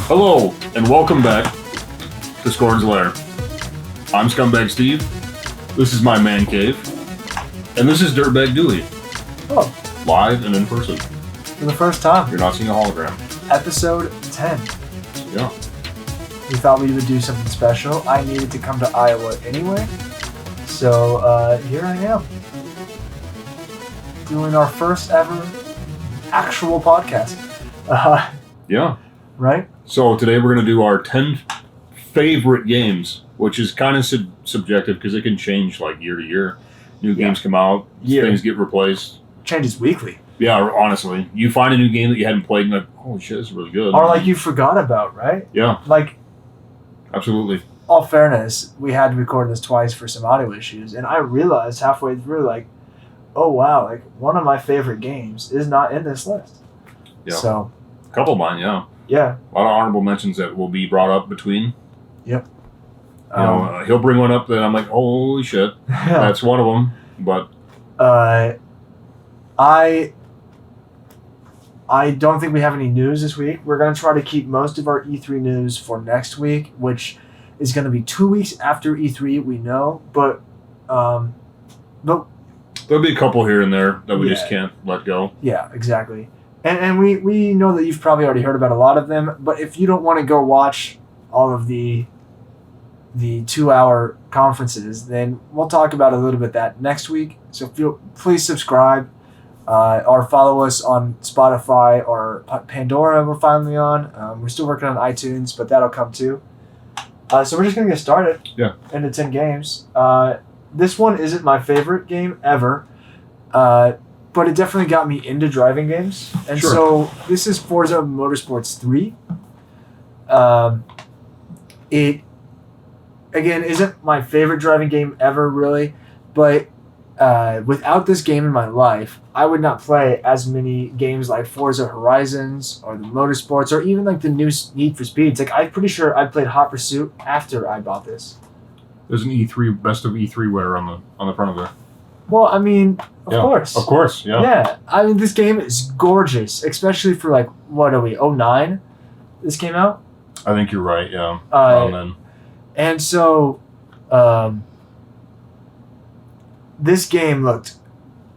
Hello, and welcome back to Skorne's Lair. I'm Scumbag Steve, this is my man cave, and this is Dirtbag Dewey. Oh. Live and in person. For the first time. You're not seeing a hologram. Episode 10. Yeah. We thought we would do something special. I needed to come to Iowa anyway, so here I am. Doing our first ever actual podcast. Yeah. Right? So today we're going to do our 10 favorite games, which is kind of subjective because it can change like year to year. New games come out, things get replaced. Changes weekly. Yeah, honestly. You find a new game that you hadn't played and like, holy shit, this is really good. Or like you forgot about, right? Yeah. Like, absolutely. All fairness, we had to record this twice for some audio issues, and I realized halfway through, like, oh wow, like one of my favorite games is not in this list. Yeah. So. A couple of mine, yeah. Yeah. A lot of honorable mentions that will be brought up between. Yep. You know, he'll bring one up that I'm like, holy shit, that's one of them. But I don't think we have any news this week. We're going to try to keep most of our E3 news for next week, which is going to be 2 weeks after E3, we know. But there'll be a couple here and there that we just can't let go. Yeah, exactly. And we know that you've probably already heard about a lot of them, but if you don't want to go watch all of the 2-hour conferences, then we'll talk about a little bit that next week. So please subscribe or follow us on Spotify or Pandora. We're finally on. We're still working on iTunes, but that'll come too. So we're just going to get started into 10 games. This one isn't my favorite game ever, but it definitely got me into driving games. And so this is Forza Motorsports 3. It, again, isn't my favorite driving game ever, really. But without this game in my life, I would not play as many games like Forza Horizons or the Motorsports or even like the new Need for Speeds. Like, I'm pretty sure I played Hot Pursuit after I bought this. There's an E3, best of E3 wear on the front of there. Well, I mean, of course. Of course, yeah. Yeah, I mean, this game is gorgeous, especially for, like, what are we, 09? This came out? I think you're right, yeah. Around then. And so, this game looked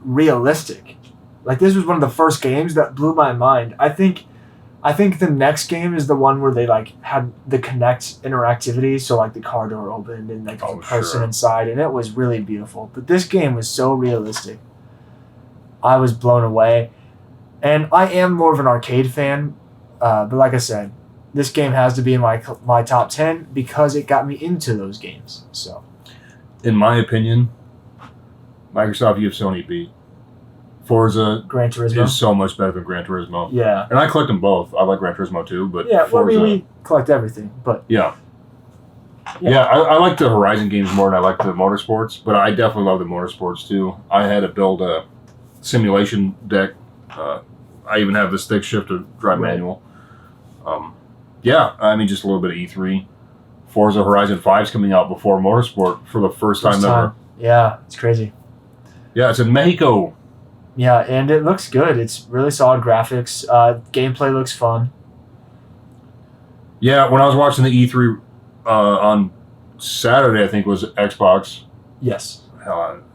realistic. Like, this was one of the first games that blew my mind. I think the next game is the one where they, like, had the Kinect interactivity, so, like, the car door opened and, like, the person inside, and it was really beautiful. But this game was so realistic. I was blown away. And I am more of an arcade fan, but like I said, this game has to be in my top 10 because it got me into those games. So, in my opinion, Microsoft, you have Sony beat. Forza Gran Turismo is so much better than Gran Turismo. Yeah. And I collect them both. I like Gran Turismo too, but yeah, well, Forza, I mean, we collect everything, but... Yeah, I like the Horizon games more than I like the Motorsports, but I definitely love the Motorsports too. I had to build a simulation deck. I even have the stick shift to drive manual. I mean, just a little bit of E3. Forza Horizon 5 is coming out before Motorsport for the first time ever. Yeah, it's crazy. Yeah, it's in Mexico. Yeah, and it looks good. It's really solid graphics. Gameplay looks fun. Yeah, when I was watching the E3 on Saturday, I think was Xbox. Yes.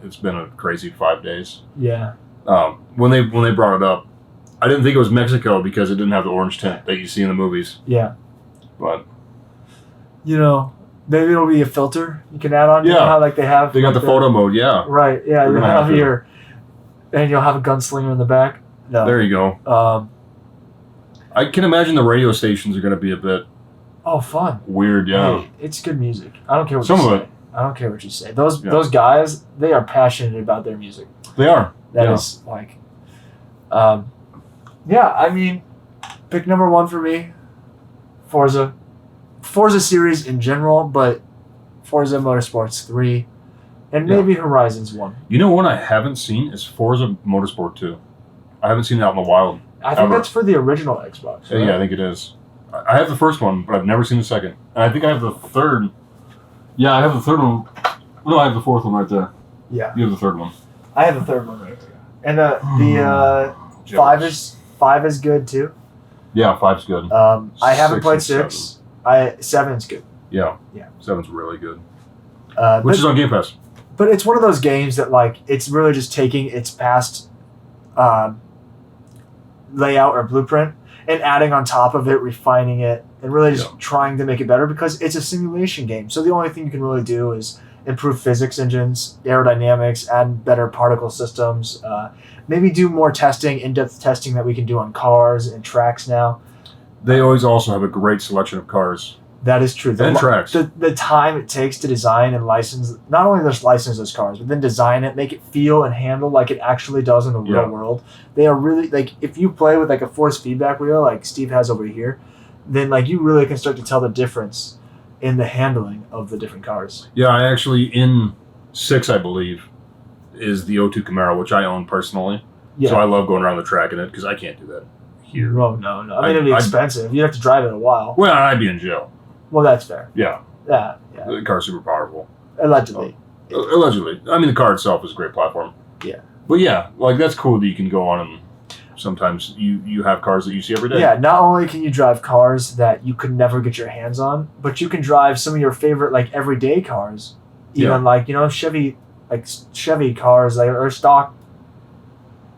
It's been a crazy 5 days. Yeah. When they brought it up, I didn't think it was Mexico because it didn't have the orange tint that you see in the movies. Yeah. But maybe it'll be a filter you can add on. You know how, like, they have. They got the photo mode. Yeah. Right. Yeah. You'll have your. And you'll have a gunslinger in the back. No. There you go. I can imagine the radio stations are going to be a bit. Oh, fun. Weird, yeah. Hey, it's good music. I don't care what you say. Some of it. I don't care what you say. Those guys, they are passionate about their music. They are. That is like. I mean, pick number 1 for me. Forza series in general, but Forza Motorsports 3. And maybe Horizons 1. You know one I haven't seen is Forza Motorsport 2. I haven't seen it out in the wild. I think that's for the original Xbox. Right? Yeah, I think it is. I have the first one, but I've never seen the second. And I think I have the third. Yeah, I have the third one. No, I have the fourth one right there. Yeah. You have the third one. I have the third one right there. And the 5 is good too. Yeah, 5's good. I haven't 6 played and 6. 7's good. Yeah. Yeah. 7's really good. Which Which is on Game Pass. But it's one of those games that, like, it's really just taking its past layout or blueprint and adding on top of it, refining it, and really just trying to make it better because it's a simulation game. So the only thing you can really do is improve physics engines, aerodynamics, add better particle systems, maybe do more testing, in-depth testing that we can do on cars and tracks now. They always also have a great selection of cars. That is true. And tracks. The time it takes to design and license, not only just license those cars, but then design it, make it feel and handle like it actually does in the real world. They are really, like, if you play with like a force feedback wheel like Steve has over here, then like you really can start to tell the difference in the handling of the different cars. Yeah, I actually, in 6, I believe, is the O2 Camaro, which I own personally. Yeah. So I love going around the track in it because I can't do that here. Oh, no. I mean, it'd be expensive. You'd have to drive it a while. Well, I'd be in jail. Well, that's fair. Yeah. Yeah. The car's super powerful. Allegedly. Allegedly. I mean, the car itself is a great platform. Yeah. But yeah, like, that's cool that you can go on and sometimes you have cars that you see every day. Yeah, not only can you drive cars that you could never get your hands on, but you can drive some of your favorite, like, everyday cars. Even, like, you know, Chevy cars, like, or stock.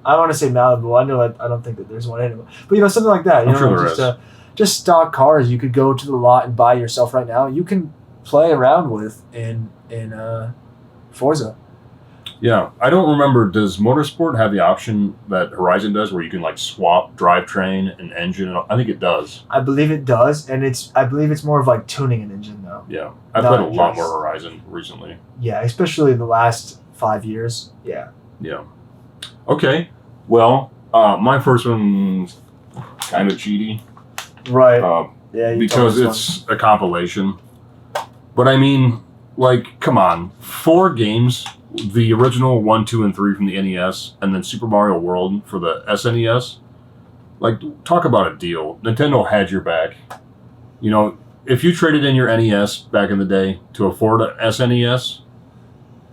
I don't want to say Malibu. I know I don't think that there's one anyway. But, you know, something like that. You I'm know, sure there is. Just stock cars you could go to the lot and buy yourself right now. You can play around with in Forza. Yeah, I don't remember. Does Motorsport have the option that Horizon does, where you can like swap drivetrain and engine? I think it does. I believe it does, and I believe it's more of like tuning an engine though. Yeah, I've played a lot more Horizon recently. Yeah, especially the last 5 years. Yeah. Yeah. Okay. Well, my first one's kind of cheaty. Right. Yeah. Because it's a compilation. But I mean, like, come on, 4 games. The original 1, 2, and 3 from the NES, and then Super Mario World for the SNES. Like, talk about a deal. Nintendo had your back. You know, if you traded in your NES back in the day to afford a SNES,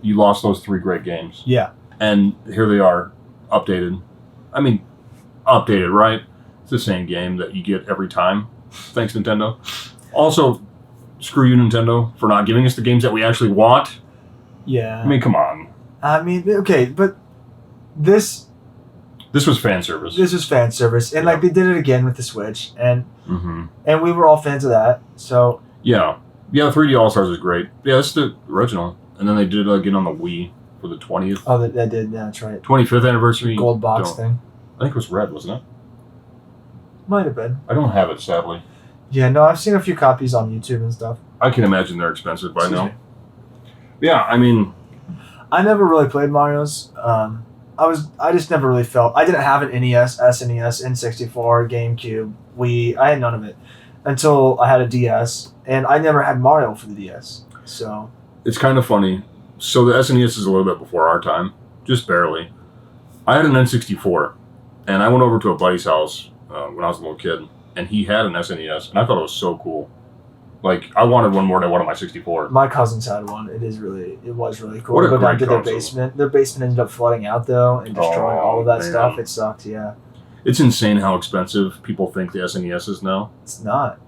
you lost those 3 great games. Yeah. And here they are, updated. I mean, updated, right? It's the same game that you get every time. Thanks, Nintendo. Also, screw you, Nintendo, for not giving us the games that we actually want. Yeah. I mean, come on. I mean, okay, but this was fan service. This was fan service, and like they did it again with the Switch, and and we were all fans of that. So yeah, 3D All Stars is great. Yeah, that's the original, and then they did it again on the Wii for the 20th. Oh, that did. Yeah, that's right. 25th anniversary gold box thing. I think it was red, wasn't it? Might have been. I don't have it, sadly. Yeah, no, I've seen a few copies on YouTube and stuff. I can imagine they're expensive by now. Yeah, I mean, I never really played Mario's. I just never really felt. I didn't have an NES, SNES, N64, GameCube, Wii. I had none of it until I had a DS, and I never had Mario for the DS. So it's kind of funny. So the SNES is a little bit before our time, just barely. I had an N64, and I went over to a buddy's house when I was a little kid, and he had an SNES, and I thought it was so cool. Like, I wanted one more than I wanted my 64. My cousins had one. It was really cool. What a Go down great to their console. basement. Their basement ended up flooding out though and destroying all of that stuff. It sucked. Yeah. It's insane how expensive people think the SNES is now. It's not.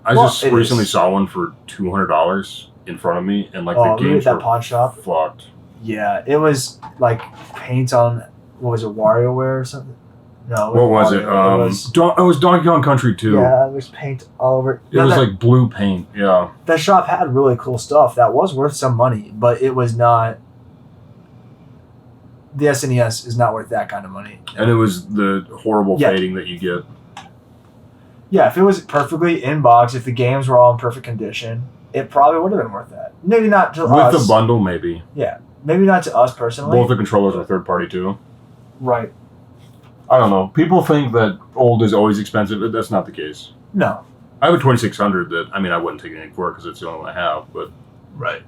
I just recently saw one for $200 in front of me, and like the games that were pawn shop. fucked. Yeah, it was like paint on what was it, WarioWare or something? No. What was it? It was Donkey Kong Country 2. Yeah, it was paint all over. It was like blue paint. Yeah. That shop had really cool stuff that was worth some money, but it was not. The SNES is not worth that kind of money. And it was the horrible fading that you get. Yeah, if it was perfectly in box, if the games were all in perfect condition, it probably would have been worth that. Maybe not to us. With the bundle, maybe. Yeah, maybe not to us personally. Both the controllers are third party too. Right. I don't know. People think that old is always expensive. That's not the case. No. I have a 2600 that, I mean, I wouldn't take anything for it because it's the only one I have, but. Right.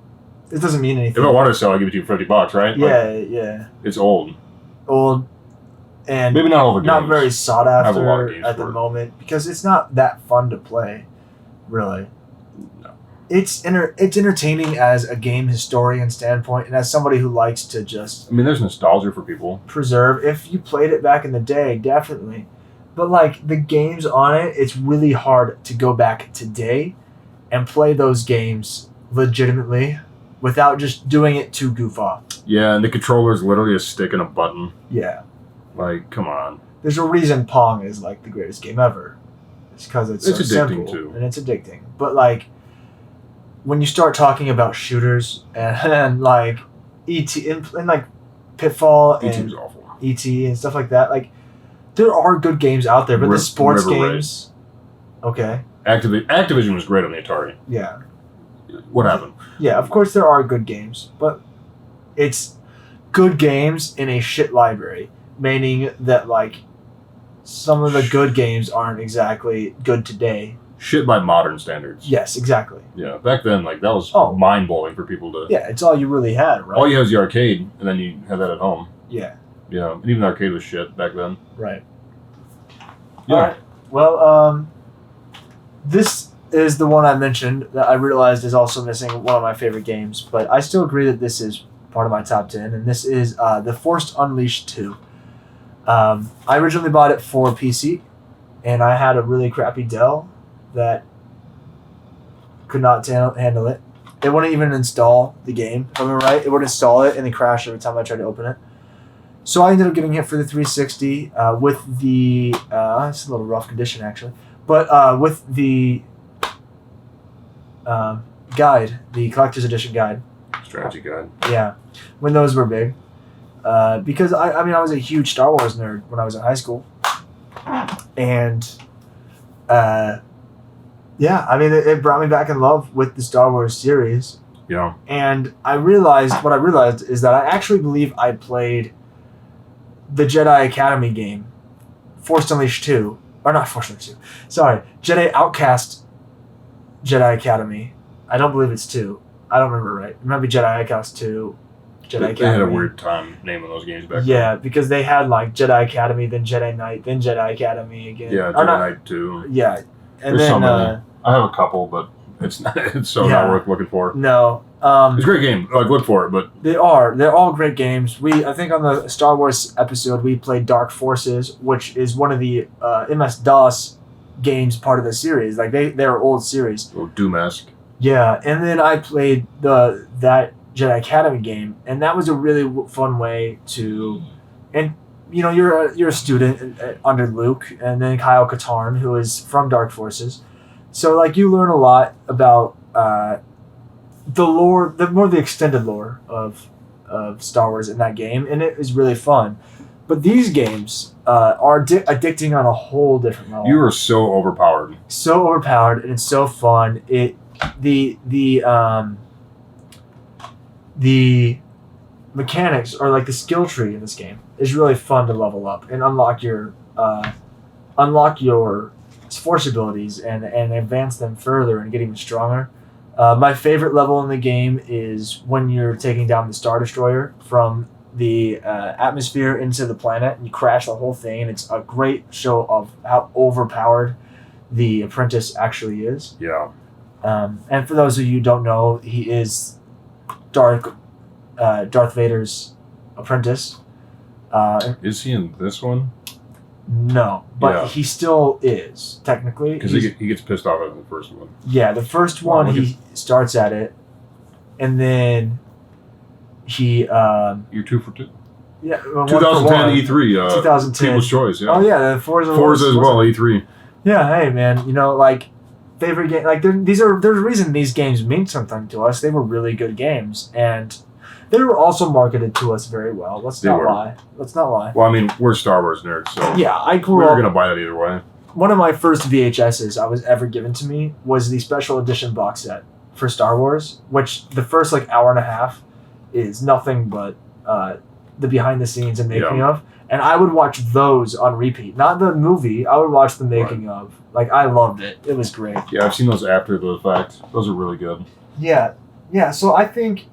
It doesn't mean anything. If I wanted to sell, I'd give it to you for $50, right? Yeah, like, yeah. It's old. Old. And maybe not all the games. Not very sought after at the for it. moment because it's not that fun to play, really. No. It's entertaining as a game historian standpoint and as somebody who likes to just. I mean, there's nostalgia for people. Preserve. If you played it back in the day, definitely. But like the games on it, it's really hard to go back today and play those games legitimately without just doing it to goof off. Yeah, and the controller is literally a stick and a button. Yeah. Like, come on. There's a reason Pong is like the greatest game ever. It's because it's so addicting simple too. And it's addicting. But like when you start talking about shooters and like E.T. and like Pitfall E.T. and was awful. E.T. and stuff like that, like there are good games out there, but the sports River games, okay, Activision was great on the Atari. yeah, What happened? yeah. Of course, there are good games, but it's good games in a shit library, meaning that like some of the good games aren't exactly good today. Shit by modern standards. Yes, exactly. Yeah, back then, like that was Oh. mind blowing for people to. Yeah, it's all you really had, right? All you had was the arcade, and then you had that at home. Yeah, Yeah, and even the arcade was shit back then. right. Yeah. All right. Well, this is the one I mentioned that I realized is also missing one of my favorite games, but I still agree that this is part of my top 10, and this is The Force Unleashed 2. I originally bought it for PC, and I had a really crappy Dell that could not handle it. It wouldn't even install the game, if I remember right. It would install it and then crash every time I tried to open it. So I ended up getting it for the 360 with the it's a little rough condition actually, but with the guide, the collector's edition guide. Strategy guide. Yeah, when those were big, because I mean I was a huge Star Wars nerd when I was in high school, and yeah, I mean it brought me back in love with the Star Wars series. Yeah. And what I realized is that I actually believe I played the Jedi Academy game, Force Unleashed 2, or not Force Unleashed 2, sorry, Jedi Outcast Jedi Academy. I don't believe it's 2. I don't remember right. It might be Jedi Outcast 2, Jedi Academy. They had a weird time naming those games back then. Yeah, because they had like Jedi Academy, then Jedi Knight, then Jedi Academy again. Yeah, Or Jedi not- Knight 2. Yeah, and There's then some in there. I have a couple, but it's not, it's so Yeah. not worth looking for. no. It's a great game. Like, look for it, but They're all great games. I think on the Star Wars episode we played Dark Forces, which is one of the MS-DOS games part of the series. Like they're old series. oh, Doom-esque. Yeah, and then I played that Jedi Academy game, and that was a really fun way to, and you know you're a student under Luke, and then Kyle Katarn, who is from Dark Forces, so like you learn a lot about the lore, the extended lore of Star Wars in that game, and it is really fun. But these games are addicting on a whole different level. You are so overpowered. So overpowered, and it's so fun. The mechanics or like the skill tree in this game is really fun to level up and unlock your force abilities and advance them further and get even stronger. My favorite level in the game is when you're taking down the Star Destroyer from the atmosphere into the planet, and you crash the whole thing, and it's a great show of how overpowered the apprentice actually is. Yeah. And for those of you who don't know, he is Darth Vader's apprentice. Is he in this one? No, but Yeah. he still is technically. Because he gets pissed off at the first one. Yeah, the first one he starts at it, and then he You're 2 for 2. yeah 1 for 2010 1. E3. 2010 People's Choice. Yeah. Oh yeah, the Forza as well. E3. Yeah, hey man, you know like favorite game like there's a reason these games mean something to us. They were really good games, and they were also marketed to us very well. Let's not lie. Well, I mean, we're Star Wars nerds, so Yeah, I we grew were up. gonna buy that either way. One of my first VHSs I was ever given to me was the special edition box set for Star Wars, which the first like hour and a half is nothing but the behind the scenes and making of. And I would watch those on repeat. Not the movie, I would watch the making of. Like I loved it. It was great. Yeah, I've seen those after the fact. Those are really good. Yeah. Yeah, so I think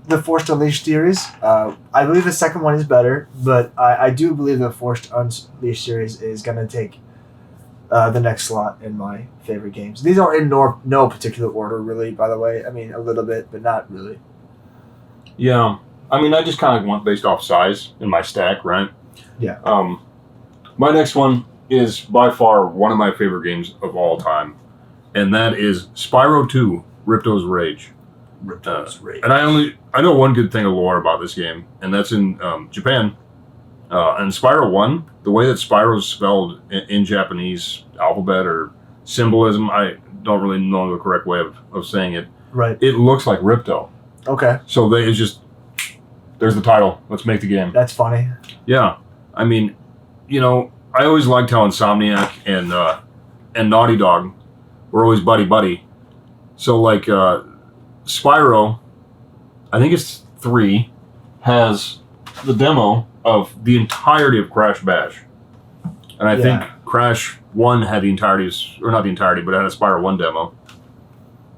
the Forced Unleashed series, I believe the second one is better, but I do believe the Forced Unleashed series is going to take the next slot in my favorite games. These are in no particular order, really, by the way. I mean, a little bit, but not really. Yeah. I mean, I just kind of went based off size in my stack, right? Yeah. My next one is by far one of my favorite games of all time, and that is Spyro 2: Ripto's Rage. Ripto's Rage. And I know one good thing of lore about this game, and that's in Japan. And Spyro 1, the way that Spyro's spelled in Japanese alphabet or symbolism, I don't really know the correct way of saying it. Right. It looks like Ripto. Okay. So it's just, there's the title. Let's make the game. That's funny. Yeah. I mean, I always liked how Insomniac and Naughty Dog were always buddy-buddy. So, like, Spyro, I think it's 3, has the demo of the entirety of Crash Bash. And I think Crash 1 had the entirety, or not the entirety, but it had a Spyro 1 demo.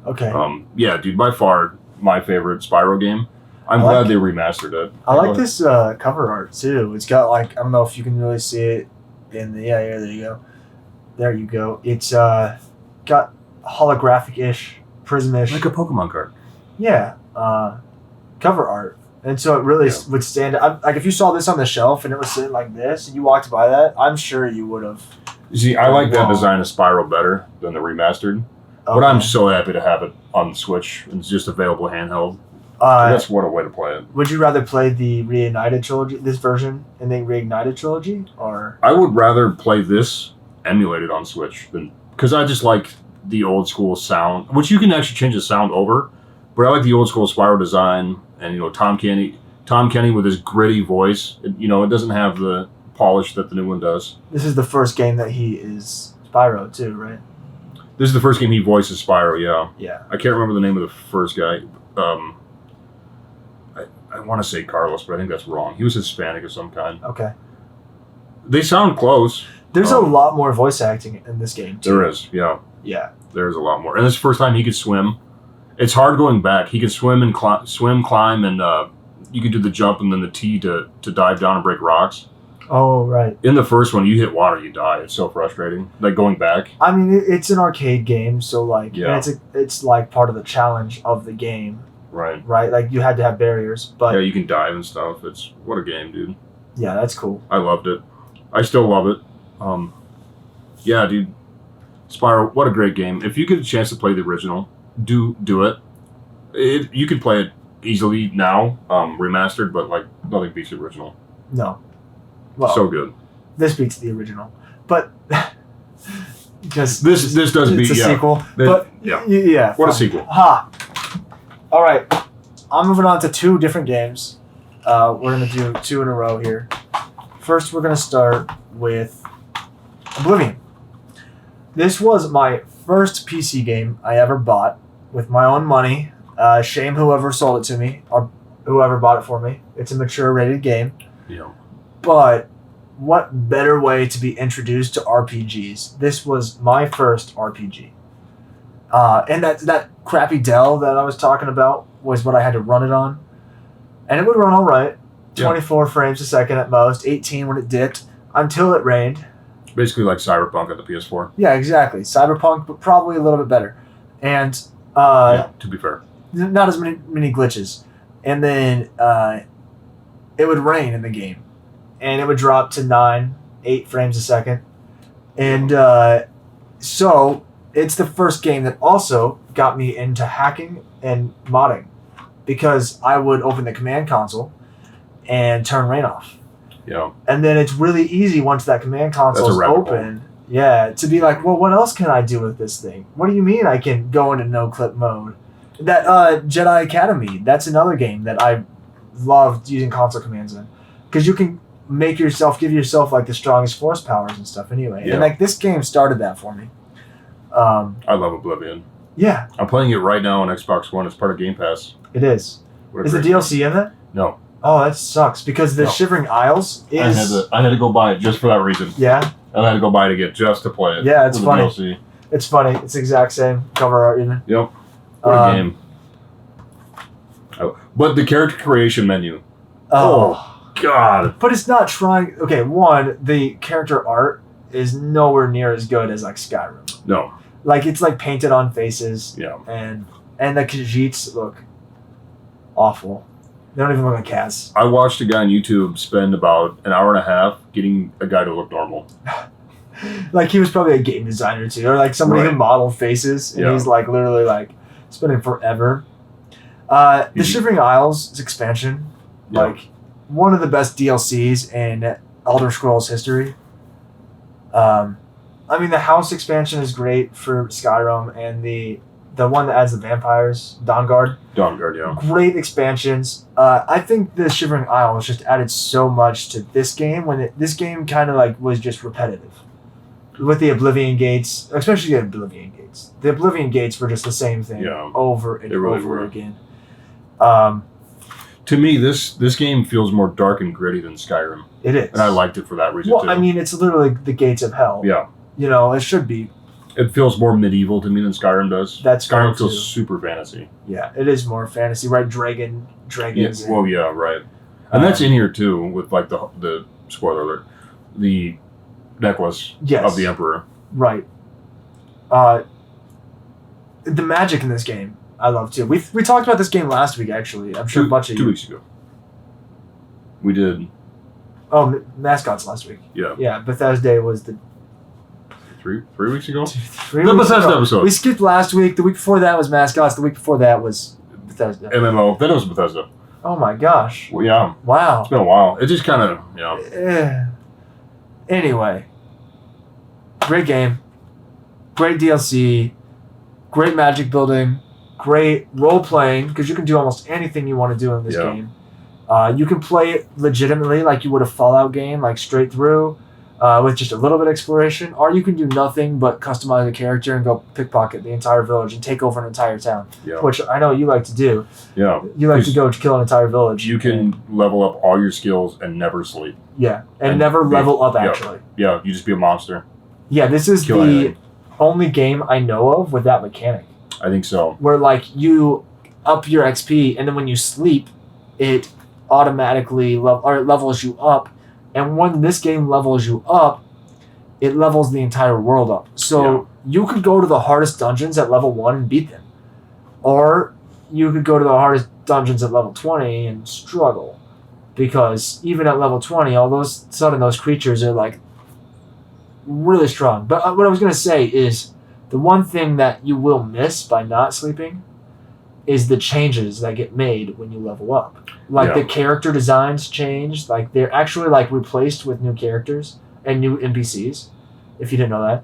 Okay. Yeah, dude, by far my favorite Spyro game. I'm glad they remastered it. I like this cover art too. It's got like, I don't know if you can really see it in the, yeah, there you go. There you go. It's got holographic-ish, prism-ish. Like a Pokemon card. Yeah. Cover art. And so it really would stand out. Like if you saw this on the shelf and it was sitting like this and you walked by that, I'm sure you would have. You see, I like that design of Spyro better than the remastered. Okay. But I'm so happy to have it on the Switch. It's just available handheld. That's what a way to play it. Would you rather play the Reignited trilogy, this version, in the Reignited trilogy, or? I would rather play this emulated on Switch than, because I just like the old school sound, which you can actually change the sound over. But I like the old school Spyro design, and Tom Kenny with his gritty voice. It doesn't have the polish that the new one does. This is the first game that he is Spyro too, right? This is the first game he voices Spyro. Yeah. Yeah. I can't remember the name of the first guy. I want to say Carlos, but I think that's wrong. He was Hispanic of some kind. Okay. They sound close. There's a lot more voice acting in this game, too. There is, yeah. Yeah. There's a lot more. And this is the first time he could swim. It's hard going back. He can swim and climb, and you can do the jump and then the T to dive down and break rocks. Oh, right. In the first one, you hit water, you die. It's so frustrating. Like going back. I mean, it's an arcade game, so like, and it's like part of the challenge of the game. Right. Right? Like, you had to have barriers, but... Yeah, you can dive and stuff. What a game, dude. Yeah, that's cool. I loved it. I still love it. Yeah, dude. Spyro, what a great game. If you get a chance to play the original, do it. You can play it easily now, remastered, but like nothing beats the original. No. Well, so good. This beats the original. But... because this does beat, it's a sequel. But, yeah. What a sequel. Ha! All right, I'm moving on to 2 different games. We're going to do 2 in a row here. First, we're going to start with Oblivion. This was my first PC game I ever bought with my own money. Shame whoever sold it to me or whoever bought it for me. It's a mature rated game. Yeah. But what better way to be introduced to RPGs? This was my first RPG. And that crappy Dell that I was talking about was what I had to run it on. And it would run all right. 24 frames a second at most, 18 when it dipped, until it rained. Basically like Cyberpunk at the PS4. Yeah, exactly. Cyberpunk, but probably a little bit better. And to be fair. Not as many glitches. And then it would rain in the game. And it would drop to 8 frames a second. And so... it's the first game that also got me into hacking and modding, because I would open the command console and turn rain off. Yeah. And then it's really easy once that command console is open. Yeah, to be like, well, what else can I do with this thing? What do you mean I can go into no-clip mode? That Jedi Academy, that's another game that I loved using console commands in, because you can give yourself like the strongest force powers and stuff anyway. Yeah. And like this game started that for me. I love Oblivion. Yeah. I'm playing it right now on Xbox One. It's part of Game Pass. It is. Is the DLC in it? No. Oh, that sucks, because the Shivering Isles is... I had to go buy it just for that reason. Yeah? I had to go buy it again just to play it. Yeah, it's funny. DLC. It's funny. It's the exact same cover art even. Yep. What a game. Oh, but the character creation menu. Oh, God. But it's not trying... Okay, one, the character art is nowhere near as good as like Skyrim. No. Like, it's like painted on faces. Yeah. And the Khajiits look awful. They don't even look like cats. I watched a guy on YouTube spend about an hour and a half getting a guy to look normal. Like he was probably a game designer too, or like somebody who modeled faces, and he's like literally like spending forever. The Shivering Isles expansion, like one of the best DLCs in Elder Scrolls history. I mean, the house expansion is great for Skyrim, and the one that adds the vampires, Dawnguard. Dawnguard, yeah. Great expansions. I think the Shivering Isles just added so much to this game this game kind of like was just repetitive. With the Oblivion gates, especially the Oblivion gates. The Oblivion gates were just the same thing over and over again. To me, this game feels more dark and gritty than Skyrim. It is. And I liked it for that reason, too. I mean, it's literally the gates of hell. Yeah. You know, it should be. It feels more medieval to me than Skyrim does. Skyrim feels super fantasy. Yeah, it is more fantasy, right? Dragons. Yes. Well, yeah, right. And that's in here, too, with, like, the spoiler alert, the necklace of the Emperor. Right. The magic in this game, I love, too. We talked about this game last week, actually. I'm sure a bunch of 2 weeks ago. We did. Oh, Mascots last week. Yeah. Yeah, Bethesda was the... 3 weeks ago? The Bethesda episode. We skipped last week. The week before that was Mascots. The week before that was Bethesda. MMO. Then it was Bethesda. Oh my gosh. Well, yeah. Wow. It's been a while. It just kind of, Anyway. Great game. Great DLC. Great magic building. Great role playing, because you can do almost anything you want to do in this game. You can play it legitimately like you would a Fallout game, like straight through. With just a little bit of exploration, or you can do nothing but customize a character and go pickpocket the entire village and take over an entire town, which I know you like to do. Yeah. You like to go kill an entire village. You can level up all your skills and never sleep. Yeah, and never level up, actually. Yeah, you just be a monster. Yeah, this is the only game I know of with that mechanic. I think so. Where, like, you up your XP, and then when you sleep, it automatically levels you up. And when this game levels you up, it levels the entire world up. So you could go to the hardest dungeons at level 1 and beat them. Or you could go to the hardest dungeons at level 20 and struggle. Because even at level 20, all those creatures are like really strong. But what I was going to say is the one thing that you will miss by not sleeping is the changes that get made when you level up. Like the character designs change, like they're actually like replaced with new characters and new NPCs. If you didn't know that,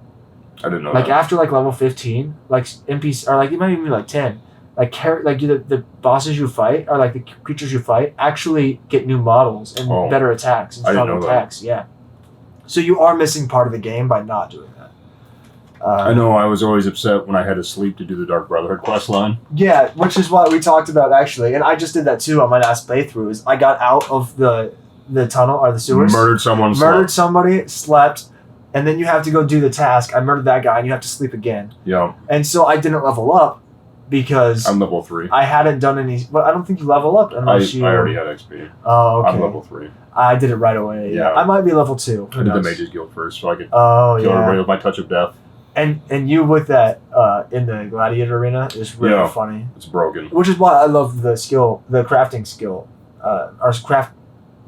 I didn't know. Like that. after like level 15, like NPCs, or like it might even be like 10. Like the bosses you fight, or like the creatures you fight, actually get new models and better attacks and stronger attacks. Yeah. So you are missing part of the game by not doing that. I know. I was always upset when I had to sleep to do the Dark Brotherhood quest line. Yeah, which is what we talked about actually, and I just did that too on my last playthrough. Is I got out of the tunnel or the sewers, murdered somebody, slept, and then you have to go do the task. I murdered that guy, and you have to sleep again. Yeah. And so I didn't level up because I'm level 3. I hadn't done any. Well, I don't think you level up unless I already had XP. Oh, okay. I'm level 3. I did it right away. Yeah. I might be level 2. I did the Mage's Guild first, so I could kill everybody with my touch of death. And you with that in the Gladiator Arena is really funny. It's broken. Which is why I love the crafting skill,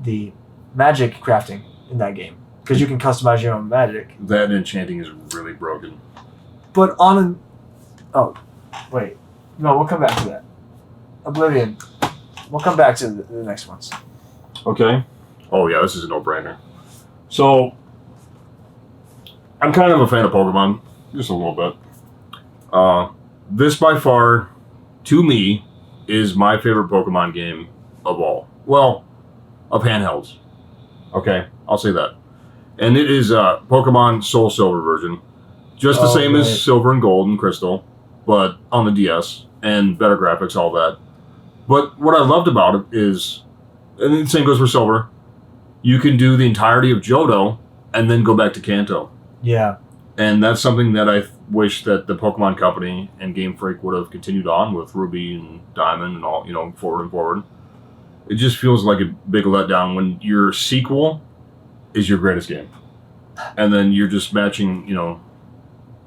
the magic crafting in that game. Because you can customize your own magic. That enchanting is really broken. But wait. No, we'll come back to that. Oblivion. We'll come back to the next ones. Okay. Oh, yeah, this is a no-brainer. So, I'm kind of a fan of Pokemon. Just a little bit. This, by far, to me, is my favorite Pokemon game of all. Well, of handhelds. Okay, I'll say that. And it is Pokemon Soul Silver version. Just the same as Silver and Gold and Crystal, but on the DS, and better graphics, all that. But what I loved about it is, and the same goes for Silver, you can do the entirety of Johto and then go back to Kanto. Yeah. And that's something that I wish that the Pokemon Company and Game Freak would have continued on with Ruby and Diamond and all, forward and forward. It just feels like a big letdown when your sequel is your greatest game. And then you're just matching,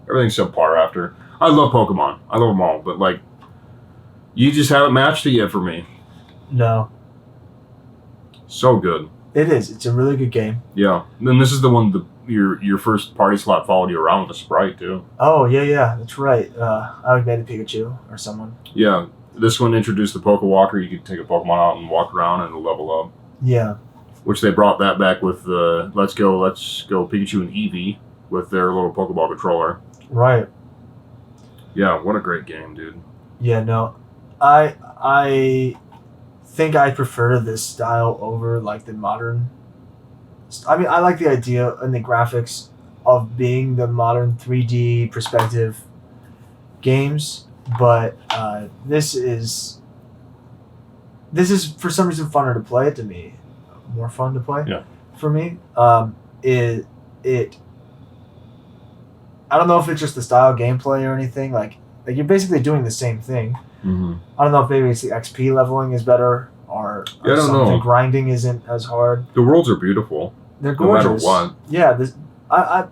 everything's subpar after. I love Pokemon. I love them all. But, you just haven't matched it yet for me. No. So good. It is. It's a really good game. Yeah. And this is the one your first party slot followed you around with a sprite too. Oh yeah, that's right. I would made a Pikachu or someone. Yeah, this one introduced the Poke Walker. You could take a Pokemon out and walk around and it'll level up. Yeah. Which they brought that back with the Let's Go Pikachu and Eevee with their little Pokeball controller. Right. Yeah, what a great game, dude. Yeah, no, I think I prefer this style over like the modern. I mean, I like the idea and the graphics of being the modern 3D perspective games, but this is for some reason funner to play to me, more fun to play. Yeah. For me, it I don't know if it's just the style of gameplay or anything. Like you're basically doing the same thing. Mm-hmm. I don't know if maybe it's the XP leveling is better or I don't something. know. Grinding isn't as hard. The worlds are beautiful. They're gorgeous. No matter what. Yeah,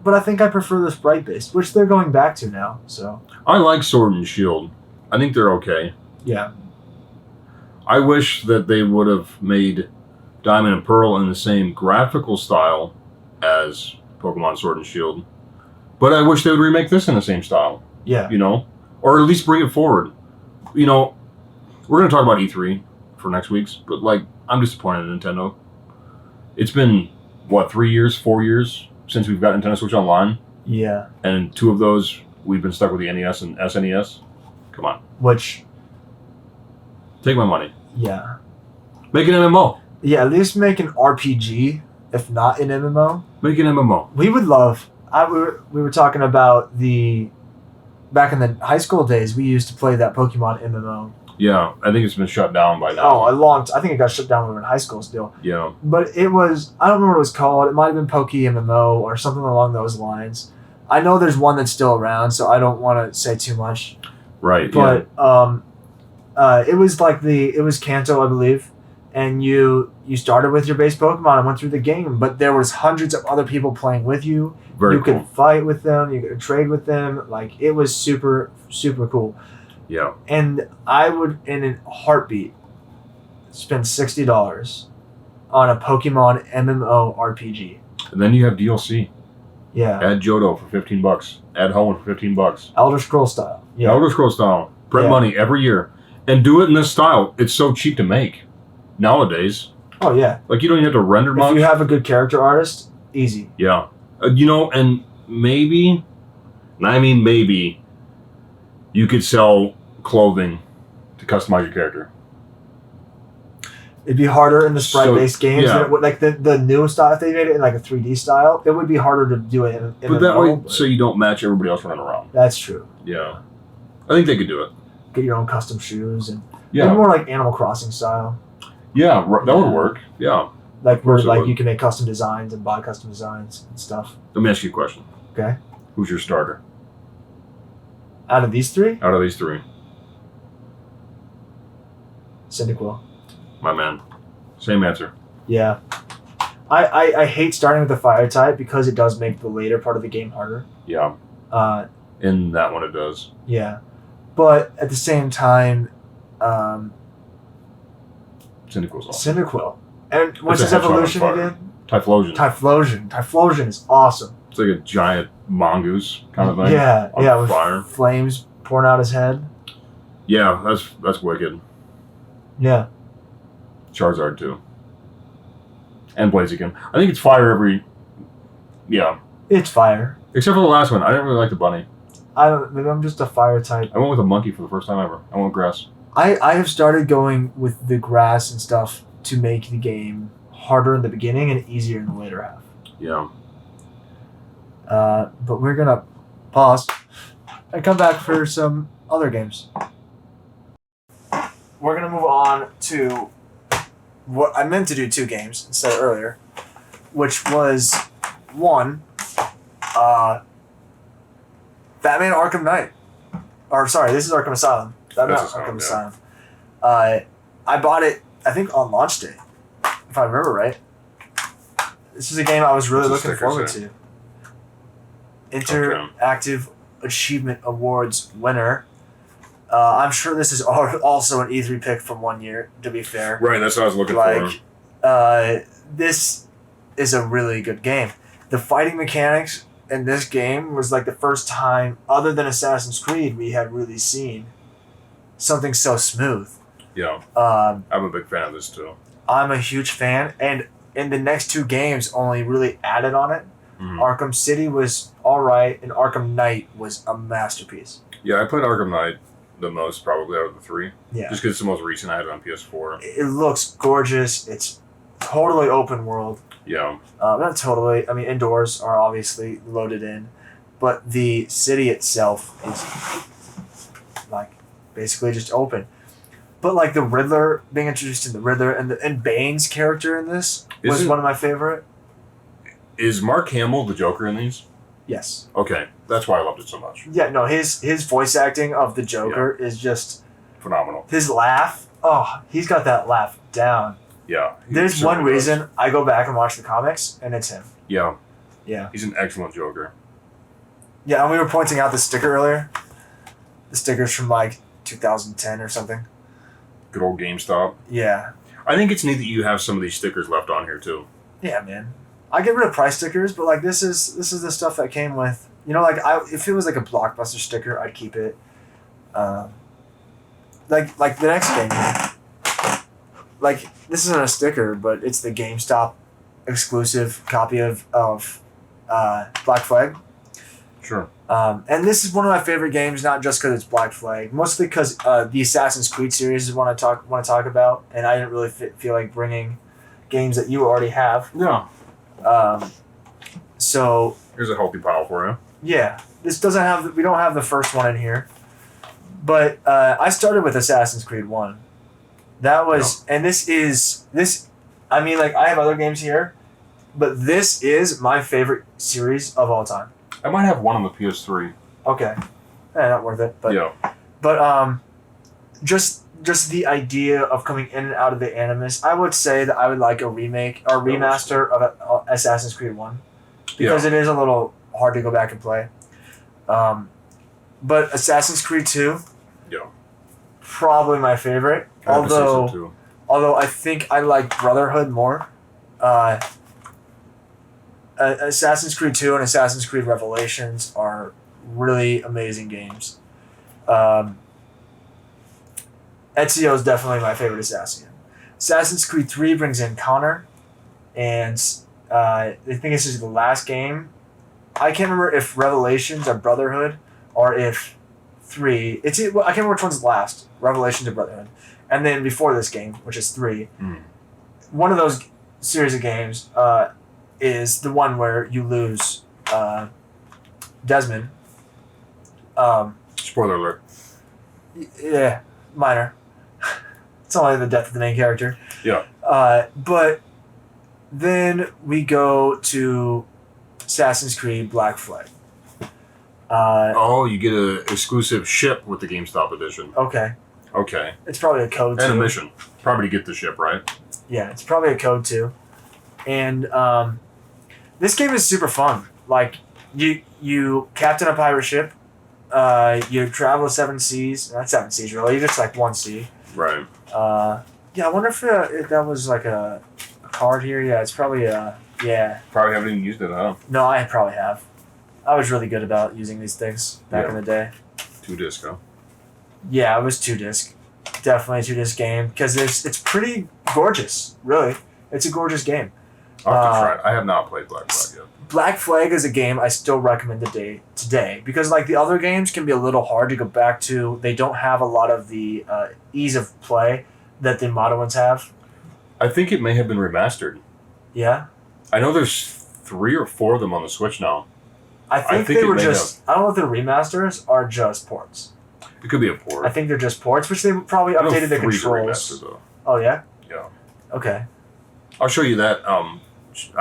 but I think I prefer the sprite based, which they're going back to now. So I like Sword and Shield. I think they're okay. yeah. I wish that they would have made Diamond and Pearl in the same graphical style as Pokemon Sword and Shield. But I wish they would remake this in the same style. Yeah. You know? Or at least bring it forward. You know, we're going to talk about E3 for next week's, but, like, I'm disappointed in Nintendo. It's been, 3 years, 4 years since we've got Nintendo Switch Online? Yeah. And 2 of those, we've been stuck with the NES and SNES? Come on. Which... Take my money. Yeah. Make an MMO. Yeah, at least make an RPG, if not an MMO. Make an MMO. We would love... we were talking about the... Back in the high school days, we used to play that Pokemon MMO. Yeah, I think it's been shut down by now. I think it got shut down when we were in high school still. Yeah. But it was... I don't remember what it was called. It might have been Poke MMO or something along those lines. I know there's one that's still around, so I don't want to say too much. Right, But, it was it was Kanto, I believe. And you started with your base Pokemon and went through the game, but there was hundreds of other people playing with you. Very cool. Could fight with them. You could trade with them. Like, it was super, super cool. Yeah. And I would, in a heartbeat, spend $60 on a Pokemon MMO RPG. And then you have DLC. Yeah. Add Johto for $15. Add Hoenn for $15. Elder Scroll style. Yeah. Elder Scrolls style. Print money every year. And do it in this style. It's so cheap to make. Nowadays. Oh, yeah. Like, you don't even have to render much. If you have a good character artist, easy. Yeah. And maybe, you could sell clothing to customize your character. It'd be harder in the sprite-based games yeah. than it would, like the new style. If they made it in like a 3D style, it would be harder to do it in But that way, so you don't match everybody else running around. That's true. Yeah. I think they could do it. Get your own custom shoes and yeah. more like Animal Crossing style. Yeah, that would work. Yeah. Like where you can make custom designs and buy custom designs and stuff. Let me ask you a question. Okay. Who's your starter? Out of these three? Out of these three. Cyndaquil. My man. Same answer. Yeah. I hate starting with the fire type because it does make the later part of the game harder. Yeah. In that one it does. Yeah. But at the same time, Cyndaquil's awesome. Cyndaquil. And what's his evolution again? Typhlosion. Typhlosion is awesome. It's like a giant mongoose kind of thing. Yeah, with fire. Flames pouring out his head. Yeah, that's wicked. Yeah. Charizard too. And Blaziken. I think it's fire every... Yeah. It's fire. Except for the last one. I didn't really like the bunny. Maybe I'm just a fire type. I went with a monkey for the first time ever. I went with grass. I have started going with the grass and stuff to make the game harder in the beginning and easier in the later half. Yeah. But we're going to pause and come back for some other games. We're going to move on to what I meant to do 2 games instead of earlier, which was one, Batman Arkham Knight. Or sorry, this is Arkham Asylum. Batman Arkham Asylum. I bought it, I think, on launch day, if I remember right. This is a game I was really looking forward to. Interactive Achievement Awards winner. I'm sure this is also an E3 pick from one year, to be fair. Right, that's what I was looking for. This is a really good game. the fighting mechanics in this game was like the first time, other than Assassin's Creed, we had really seen something so smooth. Yeah. I'm a big fan of this too. I'm a huge fan, and in the next 2 games only really added on it. Mm-hmm. Arkham City was alright, and Arkham Knight was a masterpiece. Yeah, I played Arkham Knight the most probably out of the 3. Yeah. Just because it's the most recent. I had it on PS4. It looks gorgeous. It's totally open world. Yeah. Not totally. I mean, indoors are obviously loaded in, but the city itself is like basically just open. But like the Riddler, being introduced in the Riddler and Bane's character in this was one of my favorite. Is Mark Hamill the Joker in these? Yes. Okay, that's why I loved it so much. Yeah, no, his voice acting of the Joker is just phenomenal. His laugh, he's got that laugh down. Yeah. There's one reason I go back and watch the comics, and it's him. Yeah. Yeah. He's an excellent Joker. Yeah, and we were pointing out the sticker earlier. The sticker's from like 2010 or something. Good old GameStop. Yeah. I think it's neat that you have some of these stickers left on here too. Yeah, man. I get rid of price stickers, but like this is the stuff that came with. You know, like if it was like a Blockbuster sticker, I'd keep it. Like the next game. Like this isn't a sticker, but it's the GameStop exclusive copy of Black Flag. Sure. And this is one of my favorite games, not just because it's Black Flag, mostly because the Assassin's Creed series is what I want to talk about, and I didn't really feel like bringing games that you already have. Yeah. So here's a healthy pile for you. Yeah, we don't have the first one in here, but I started with Assassin's Creed 1. That was, and this. I mean, like I have other games here, but this is my favorite series of all time. I might have one on the PS3. Okay, not worth it, but yeah. But just the idea of coming in and out of the Animus, I would say that I would like a remake or remaster of Assassin's Creed 1 because it is a little hard to go back and play. But Assassin's Creed 2, probably my favorite. Although I think I like Brotherhood more. Assassin's Creed 2 and Assassin's Creed Revelations are really amazing games. Ezio is definitely my favorite assassin. Assassin's Creed 3 brings in Connor, and I think this is the last game. I can't remember if Revelations or Brotherhood, or if 3. I can't remember which one's last. Revelations or Brotherhood. And then before this game, which is 3, one of those series of games is the one where you lose Desmond. Spoiler alert. Yeah, minor. It's only the death of the main character. Yeah. But then we go to Assassin's Creed Black Flag. You get an exclusive ship with the GameStop edition. Okay. It's probably a code too. And a mission. Probably to get the ship, right? Yeah, it's probably a code too. And this game is super fun. Like, you captain a pirate ship, you travel 7 seas. Not 7 seas, really. You're just like 1 sea. Right. Yeah, I wonder if that was like a card here. Yeah, it's probably yeah. Probably haven't even used it, huh? No, I probably have. I was really good about using these things back in the day. 2-disc, huh? Yeah, it was 2-disc. Definitely a 2-disc game because it's pretty gorgeous. Really, it's a gorgeous game. I'll have to try it. I have not played Black Flag yet. Black Flag is a game I still recommend today because like the other games can be a little hard to go back to. They don't have a lot of the ease of play that the modern ones have. I think it may have been remastered. Yeah. I know there's 3 or 4 of them on the Switch now. I think they were just. I don't know if they're remasters or just ports. It could be a port. I think they're just ports, which they probably updated the 3's controls. Remastered, though. Oh yeah. Yeah. Okay. I'll show you that. I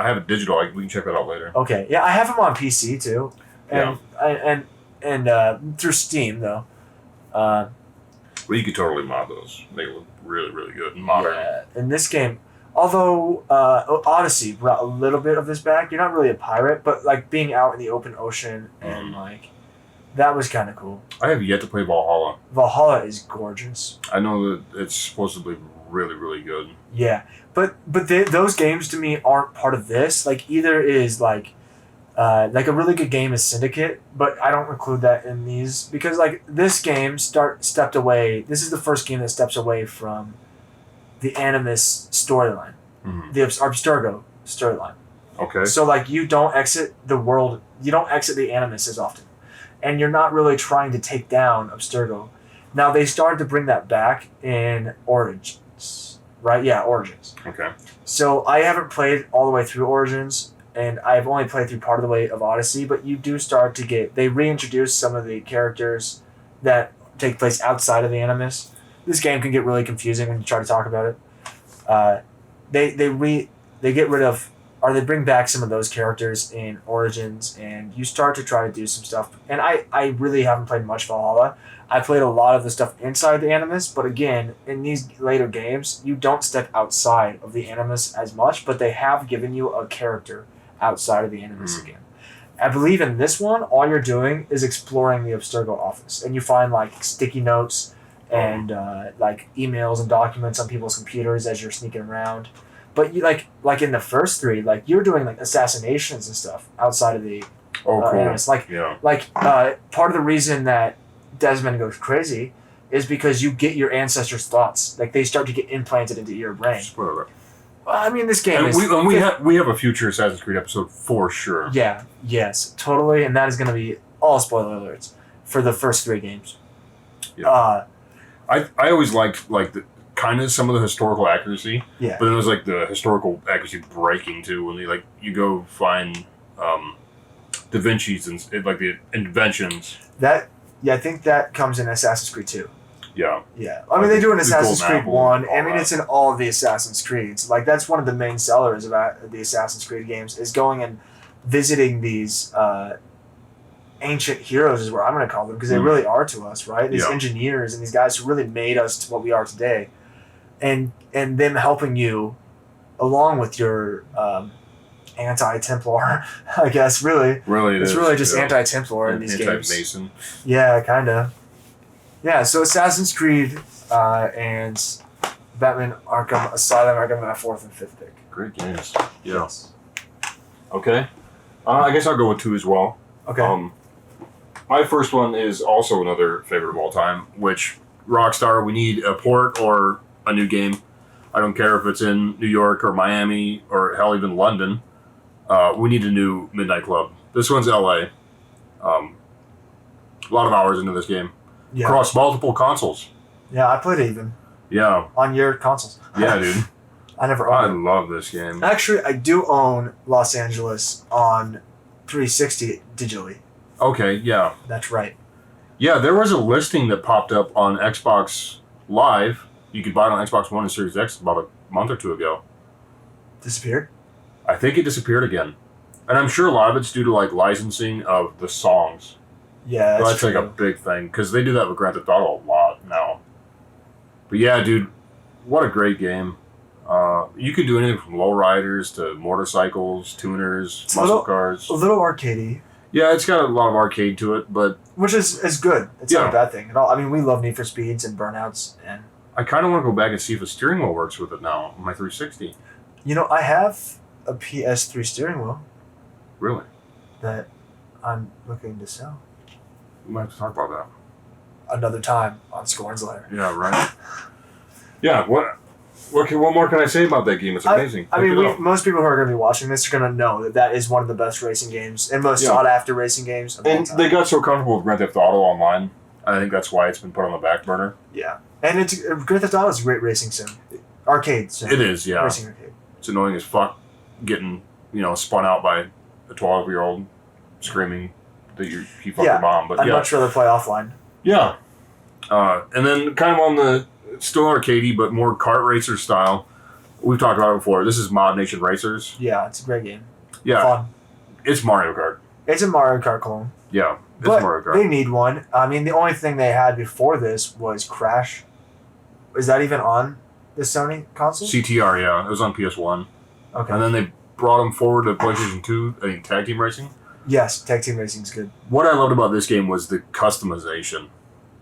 have it digital. We can check that out later. Okay. Yeah, I have them on PC too, and through Steam though. Well, you could totally mod those. They look really, really good and modern. Yeah. In this game, although Odyssey brought a little bit of this back, you're not really a pirate, but like being out in the open ocean and like that was kind of cool. I have yet to play Valhalla. Valhalla is gorgeous. I know that it's supposed to be really, really good. Yeah, but those games to me aren't part of this. Like either is like Like a really good game is Syndicate, but I don't include that in these because like this game stepped away. This is the first game that steps away from the Animus storyline, the Abstergo storyline. Okay. So like you don't exit the world, you don't exit the Animus as often, and you're not really trying to take down Abstergo. Now they started to bring that back in Origins, right? Yeah, Origins. Okay. So I haven't played all the way through Origins. And I've only played through part of the way of Odyssey, but you do start to they reintroduce some of the characters that take place outside of the Animus. This game can get really confusing when you try to talk about it. They get rid of, or they bring back some of those characters in Origins, and you start to try to do some stuff. And I really haven't played much Valhalla. I played a lot of the stuff inside the Animus, but again, in these later games, you don't step outside of the Animus as much, but they have given you a character outside of the Animus again. I believe in this one, all you're doing is exploring the Abstergo office, and you find like sticky notes and like emails and documents on people's computers as you're sneaking around. But you like in the first three, like you're doing like assassinations and stuff outside of the cool. Animus. Part of the reason that Desmond goes crazy is because you get your ancestors' thoughts. Like they start to get implanted into your brain. Spoiler. Well, I mean, this game is... we have a future Assassin's Creed episode for sure. Yeah, yes, totally, and that is going to be all spoiler alerts for the first three games. Yeah. I always liked like the kind of some of the historical accuracy. Yeah. But then there's like the historical accuracy breaking too when you go find Da Vinci's and like the inventions. I think that comes in Assassin's Creed 2. Yeah. Yeah. I mean, they do in Assassin's Creed Apple, 1. I mean, it's in all of the Assassin's Creeds. Like, that's one of the main sellers about the Assassin's Creed games, is going and visiting these ancient heroes, is what I'm going to call them, because they really are to us, right? These engineers and these guys who really made us to what we are today. And them helping you along with your anti-Templar, I guess, really. Really, it's really just anti-Templar in these games. Anti-Mason. Yeah, kind of. Yeah, so Assassin's Creed and Batman Arkham Asylum are going to be my fourth and fifth pick. Great games. Yeah. Yes. Okay. I guess I'll go with 2 as well. Okay. My first one is also another favorite of all time, which Rockstar, we need a port or a new game. I don't care if it's in New York or Miami or hell, even London. We need a new Midnight Club. This one's LA. A lot of hours into this game. Yeah. Across multiple consoles. Yeah, I played it even. Yeah. On your consoles. Yeah, dude. I never owned it. I love this game. Actually, I do own Los Angeles on 360 digitally. Okay, yeah. That's right. Yeah, there was a listing that popped up on Xbox Live. You could buy it on Xbox One and Series X about a month or 2 ago. Disappeared? I think it disappeared again. And I'm sure a lot of it's due to like licensing of the songs. Yeah, that's like a big thing, because they do that with Grand Theft Auto a lot now. But yeah, dude, what a great game. You can do anything from lowriders to motorcycles, tuners, muscle cars. A little arcadey. Yeah, it's got a lot of arcade to it, but... Which is good. It's not a bad thing at all. I mean, we love Need for Speeds and Burnouts. And I kind of want to go back and see if a steering wheel works with it now, on my 360. You know, I have a PS3 steering wheel. Really? That I'm looking to sell. We might have to talk about that. Another time on Skorne's Lair. Yeah, right. Yeah, what more can I say about that game? It's amazing. I mean, most people who are going to be watching this are going to know that is one of the best racing games and most sought-after racing games of all time. They got so comfortable with Grand Theft Auto Online. I think that's why it's been put on the back burner. Yeah. And Grand Theft Auto is a great racing sim. Arcade sim. It is, yeah. Racing arcade. It's annoying as fuck getting, spun out by a 12-year-old screaming that he fucked your mom. But I'd much rather play offline. Yeah. And then kind of on the still arcadey but more kart racer style, we've talked about it before. This is Mod Nation Racers. Yeah, it's a great game. Yeah. Fun. It's Mario Kart. It's a Mario Kart clone. Yeah, it's but Mario Kart. They need one. I mean, the only thing they had before this was Crash. Is that even on the Sony console? CTR, yeah. It was on PS1. Okay. And then they brought them forward to PlayStation 2, I think Tag Team Racing. Yes, Tag Team Racing's good. What I loved about this game was the customization.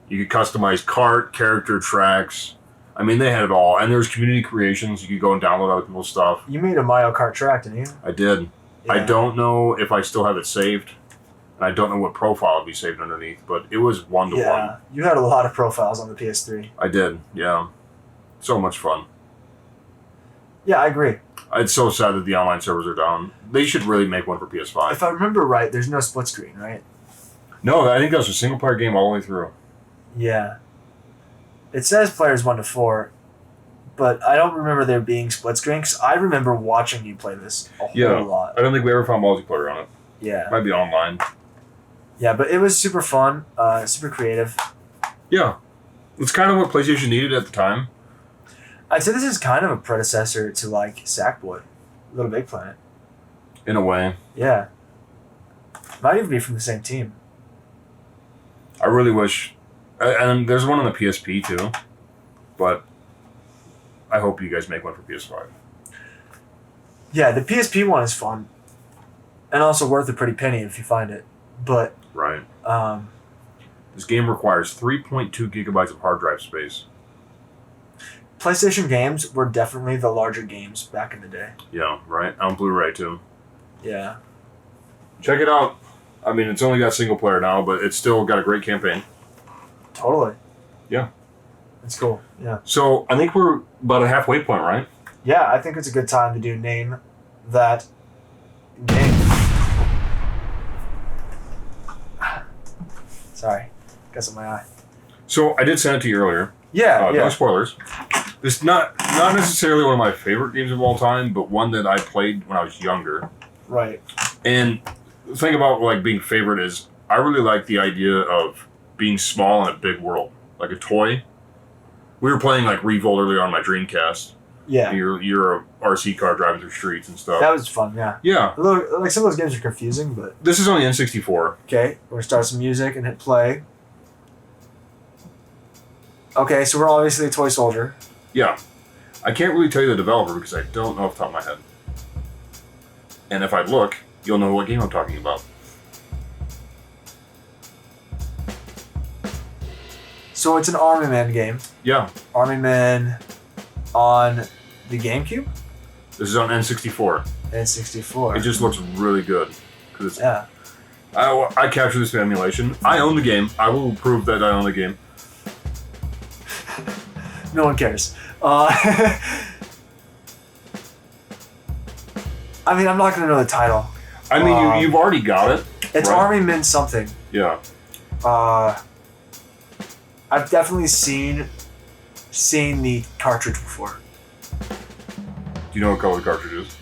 You could customize kart, character, tracks. I mean, they had it all. And there was community creations. You could go and download other people's stuff. You made a Mario Kart track, didn't you? I did. I don't know if I still have it saved. And I don't know what profile it'd be saved underneath, but it was 1-to-1. Yeah, you had a lot of profiles on the PS3. I did, yeah. So much fun. Yeah, I agree. It's so sad that the online servers are down. They should really make one for PS5. If I remember right, there's no split screen, right? No, I think that was a single player game all the way through. Yeah. It says players 1 to 4, but I don't remember there being split screen, because I remember watching you play this a whole lot. I don't think we ever found multiplayer on it. Yeah. Might be online. Yeah, but it was super fun, super creative. Yeah. It's kind of what PlayStation needed at the time. I'd say this is kind of a predecessor to, like, Sackboy, Little Big Planet. In a way. Yeah. Might even be from the same team. I really wish... And there's one on the PSP, too. But I hope you guys make one for PS5. Yeah, the PSP one is fun. And also worth a pretty penny if you find it. But... Right. This game requires 3.2 gigabytes of hard drive space. PlayStation games were definitely the larger games back in the day. Yeah, right? On Blu-ray, too. Yeah. Check it out. I mean, it's only got single player now, but it's still got a great campaign. Totally. Yeah. It's cool, yeah. So, I think we're about a halfway point, right? Yeah, I think it's a good time to do Name That Game. Sorry, got some in my eye. So, I did send it to you earlier. Yeah, No spoilers. It's not necessarily one of my favorite games of all time, but one that I played when I was younger. Right. And the thing about like being favorite is I really like the idea of being small in a big world, like a toy. We were playing like Revolt earlier on my Dreamcast. Yeah. You're a RC car driving through streets and stuff. That was fun, yeah. Yeah. Like some of those games are confusing, but... This is on the N64. Okay, we're going to start some music and hit play. Okay, so we're obviously a toy soldier. Yeah. I can't really tell you the developer because I don't know off the top of my head. And if I look, you'll know what game I'm talking about. So it's an Army Man game. Yeah. Army Man on the GameCube? This is on N64. N64. It just looks really good. Cause Yeah. I captured this in emulation. I own the game. I will prove that I own the game. No one cares. I mean, I'm not going to know the title. I mean, you've already got it. It's right? Army Men something. Yeah. I've definitely seen the cartridge before. Do you know what color the cartridge is?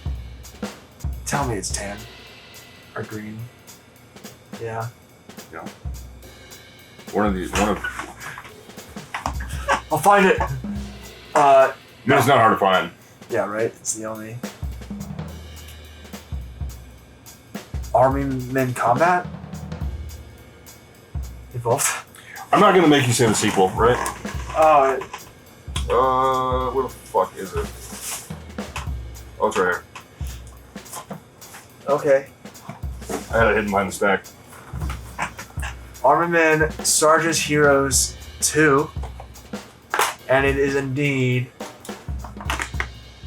Tell me it's tan or green. Yeah. Yeah. One of. I'll find it. No, it's not hard to find. Yeah, right. It's the only Army Men Combat. Evolved. I'm not gonna make you say the sequel, right? Where the fuck is it? Oh, it's right here. Okay. I had it hidden behind the stack. Army Men Sarge's Heroes 2. And it is indeed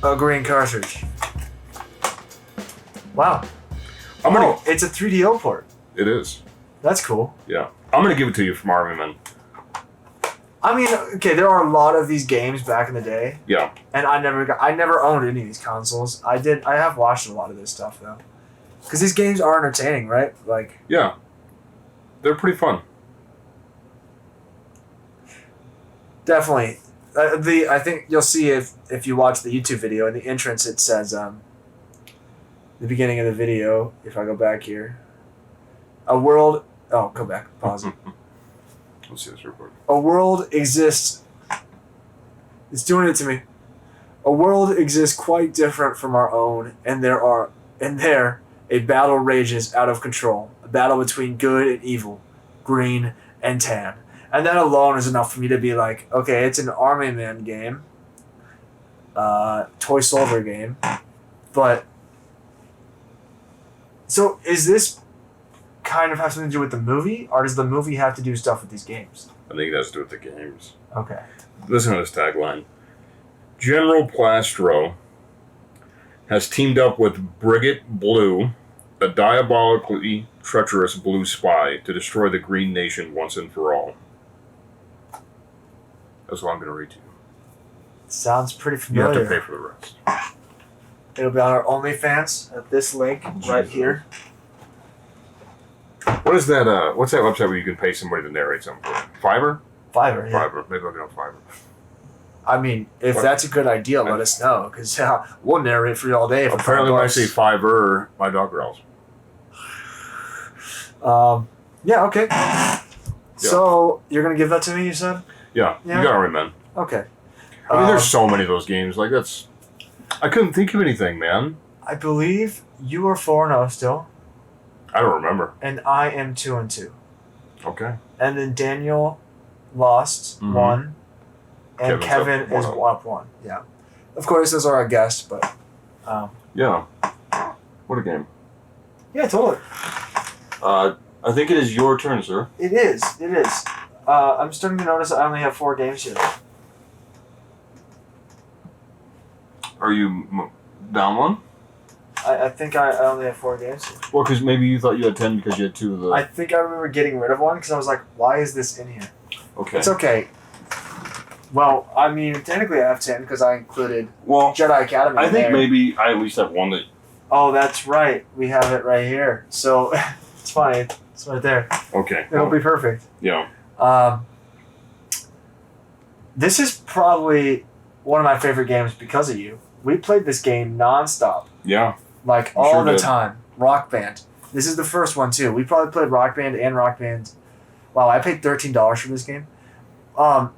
a green cartridge. Wow. It's a 3DO port. It is. That's cool. Yeah. I'm gonna give it to you from Army Men. I mean, okay, there are a lot of these games back in the day. Yeah. And I never owned any of these consoles. I have watched a lot of this stuff though. Because these games are entertaining, right? Like. Yeah. They're pretty fun. Definitely. I think you'll see if you watch the YouTube video, in the entrance it says, the beginning of the video, if I go back here, go back, pause it. Let's see this real quick. A world exists. It's doing it to me. A world exists quite different from our own, and there a battle rages out of control. A battle between good and evil, green and tan. And that alone is enough for me to be like, okay, it's an Army Man game, toy soldier game, but so is this kind of have something to do with the movie, or does the movie have to do stuff with these games? I think it has to do with the games. Okay. Listen to this tagline. General Plastro has teamed up with Brigade Blue a diabolically treacherous blue spy to destroy the Green Nation once and for all. That's what I'm going to read to you. Sounds pretty You familiar. have to pay for the rest. It'll be on our OnlyFans at this link right here. What is that? What's that website where you can pay somebody to narrate something? Fiverr? Fiverr, yeah. Fiverr. Maybe I'll get on Fiverr. I mean, if that's a good idea, let us know, because we'll narrate for you all day. For Apparently, when I $5. say Fiverr, my dog growls. Yeah, okay. So, you're going to give that to me, you said? Yeah, Yeah. you got it right, man. Okay. I mean, there's so many of those games. Like, that's... I couldn't think of anything, man. I believe you are 4-0 still, I don't remember. and I am 2-2. Okay. And then Daniel lost Mhm. 1, and Kevin's Kevin up is 1-0. up 1. Yeah. Of course, those are our guests, but Yeah. What a game. yeah, totally. I think it is your turn, sir. It is. It is. I'm starting to notice I only have 4 games here. Are you down one? I think I only have 4 games here. Well, because maybe you thought you had 10 because you had 2 of the... I think I remember getting rid of one because I was like, why is this in here? Okay. It's okay. Well, I mean, technically I have 10 because I included Well, Jedi Academy I in think there. maybe I at least have one that... Oh, that's right. We have it right here. So, it's fine. It's right there. Okay. It'll be perfect. Yeah. This is probably one of my favorite games because of you. We played this game nonstop. Yeah. Like, You all sure the did. time. Rock Band. This is the first one, too. We probably played Rock Band and Rock Band. Wow, I paid $13 for this game. I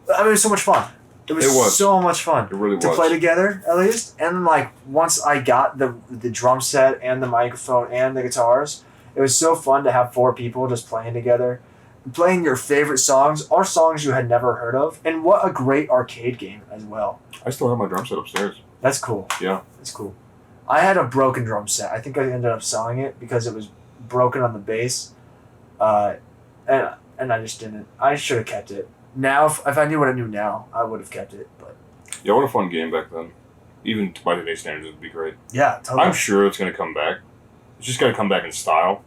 mean, it was so much fun. It was so much fun. It really to was. play together, at least. And, like, once I got the drum set and the microphone and the guitars, it was so fun to have 4 people just playing together. Playing your favorite songs, or songs you had never heard of. And what a great arcade game as well. I still have my drum set upstairs. That's cool. Yeah. That's cool. I had a broken drum set. I think I ended up selling it because it was broken on the bass. And I just didn't. I should have kept it. Now, if I knew what I knew now, I would have kept it. But Yeah, what a fun game back then. Even by today's standards, it would be great. yeah, totally. I'm sure it's going to come back. It's just got to come back in style.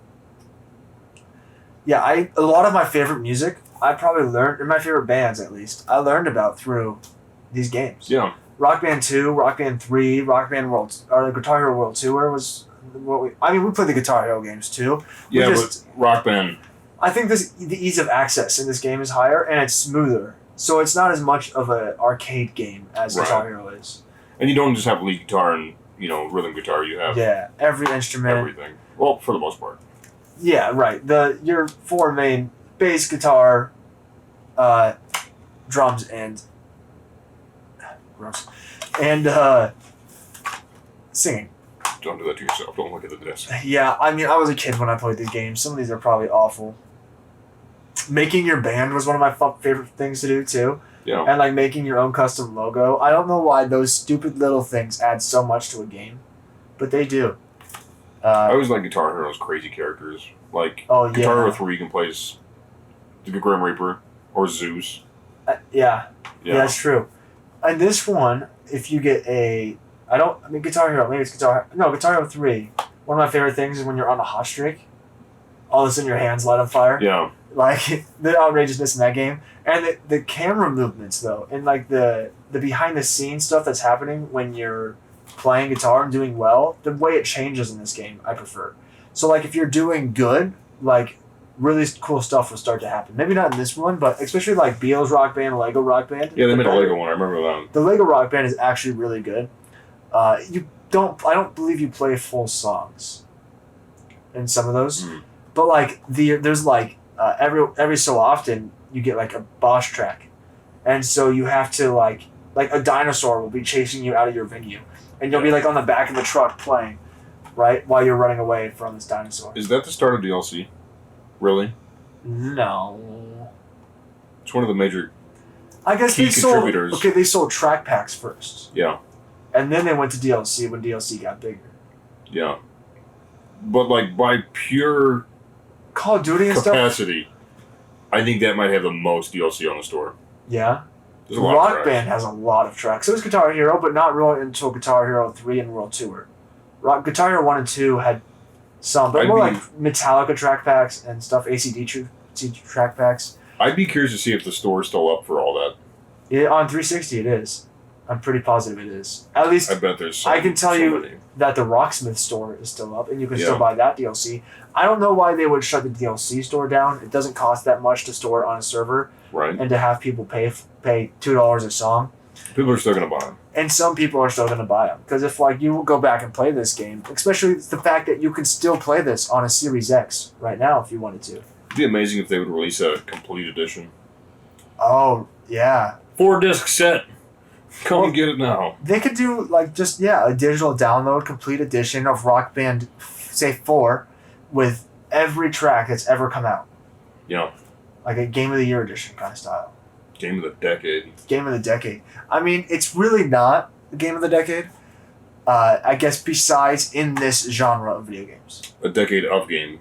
Yeah, a lot of my favorite music, I probably learned, or my favorite bands at least, I learned about through these games. Yeah. Rock Band 2, Rock Band 3, Rock Band World, or the Guitar Hero World Tour was what we played the Guitar Hero games too. Yeah, but Rock Band... I think the ease of access in this game is higher and it's smoother. So it's not as much of an arcade game as Right. Guitar Hero is. And you don't just have lead guitar and, rhythm guitar. You have Yeah, every instrument. everything. Well, for the most part. Yeah, right. Your 4 main: bass, guitar, drums, and gross, and singing. Don't do that to yourself. Don't look at the disc. Yeah, I mean, I was a kid when I played these games. Some of these are probably awful. Making your band was one of my favorite things to do too, Yeah. and like making your own custom logo. I don't know why those stupid little things add so much to a game, but they do. I always like Guitar Hero's crazy characters. Like, Oh, Guitar yeah. Hero 3, you can play as the Grim Reaper or Zeus. Yeah, Yeah. that's true. And this one, if you get Guitar Hero, maybe it's Guitar Hero 3. One of my favorite things is when you're on a hot streak, all of a sudden your hands light on fire. Yeah. Like, the outrageousness in that game. And the camera movements, though, and like the behind-the-scenes stuff that's happening when you're playing guitar and doing well, the way it changes in this game, I prefer. So, like, if you're doing good, like, really cool stuff will start to happen. Maybe not in this one, but especially, like, Beale's Rock Band, Lego Rock Band. Yeah, they made a Lego one. I remember that. The Lego Rock Band is actually really good. I don't believe you play full songs in some of those, but like there's like every so often you get like a boss track, and so you have to like a dinosaur will be chasing you out of your venue, and you'll be like on the back of the truck playing, right, while you're running away from this dinosaur. Is that the start of DLC? Really? No. It's one of the major... I guess key they sold. contributors. Okay, they sold track packs first, Yeah. and then they went to DLC when DLC got bigger. Yeah. But, like, by pure Call of Duty and stuff. capacity, I think that might have the most DLC on the store. Yeah. There's a lot of Rock tracks. Band has a lot of tracks. So does Guitar Hero, but not really until Guitar Hero 3 and World Tour. Guitar Hero 1 and 2 had some, but more like Metallica track packs and stuff, ACD track packs. I'd be curious to see if the store's still up for all that. Yeah, on 360 it is. I'm pretty positive it is. At least I bet there's I can tell you many. that the Rocksmith store is still up, and you can still buy that DLC. I don't know why they would shut the DLC store down. It doesn't cost that much to store it on a server, right? And to have people pay $2 a song. People are still gonna buy them, and some people are still gonna buy them because if like you go back and play this game, especially the fact that you can still play this on a Series X right now if you wanted to. It'd be amazing if they would release a complete edition. Oh yeah, 4-disc set. Come and get it now. They could do like just a digital download complete edition of Rock Band, say 4, with every track that's ever come out. Yeah. Like a Game of the Year edition kind of style. Game of the decade. Game of the decade. I mean, it's really not the Game of the decade. I guess besides in this genre of video games. A decade of game.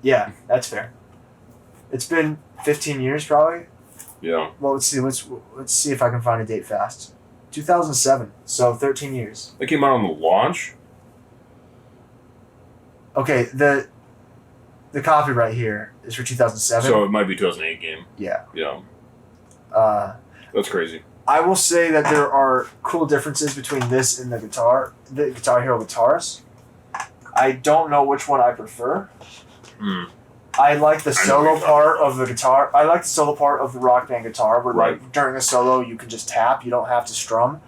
Yeah, that's fair. It's been 15 years probably. Yeah. Well, let's see if I can find a date fast. 2007, so 13 years. It came out on the launch? Okay, the copyright here is for 2007. So it might be 2008 game. Yeah. Yeah. That's crazy. I will say that there are cool differences between this and the Guitar Hero guitars. I don't know which one I prefer. I like the solo part of the guitar. I like the solo part of the Rock Band guitar, where like during a solo you can just tap. You don't have to strum.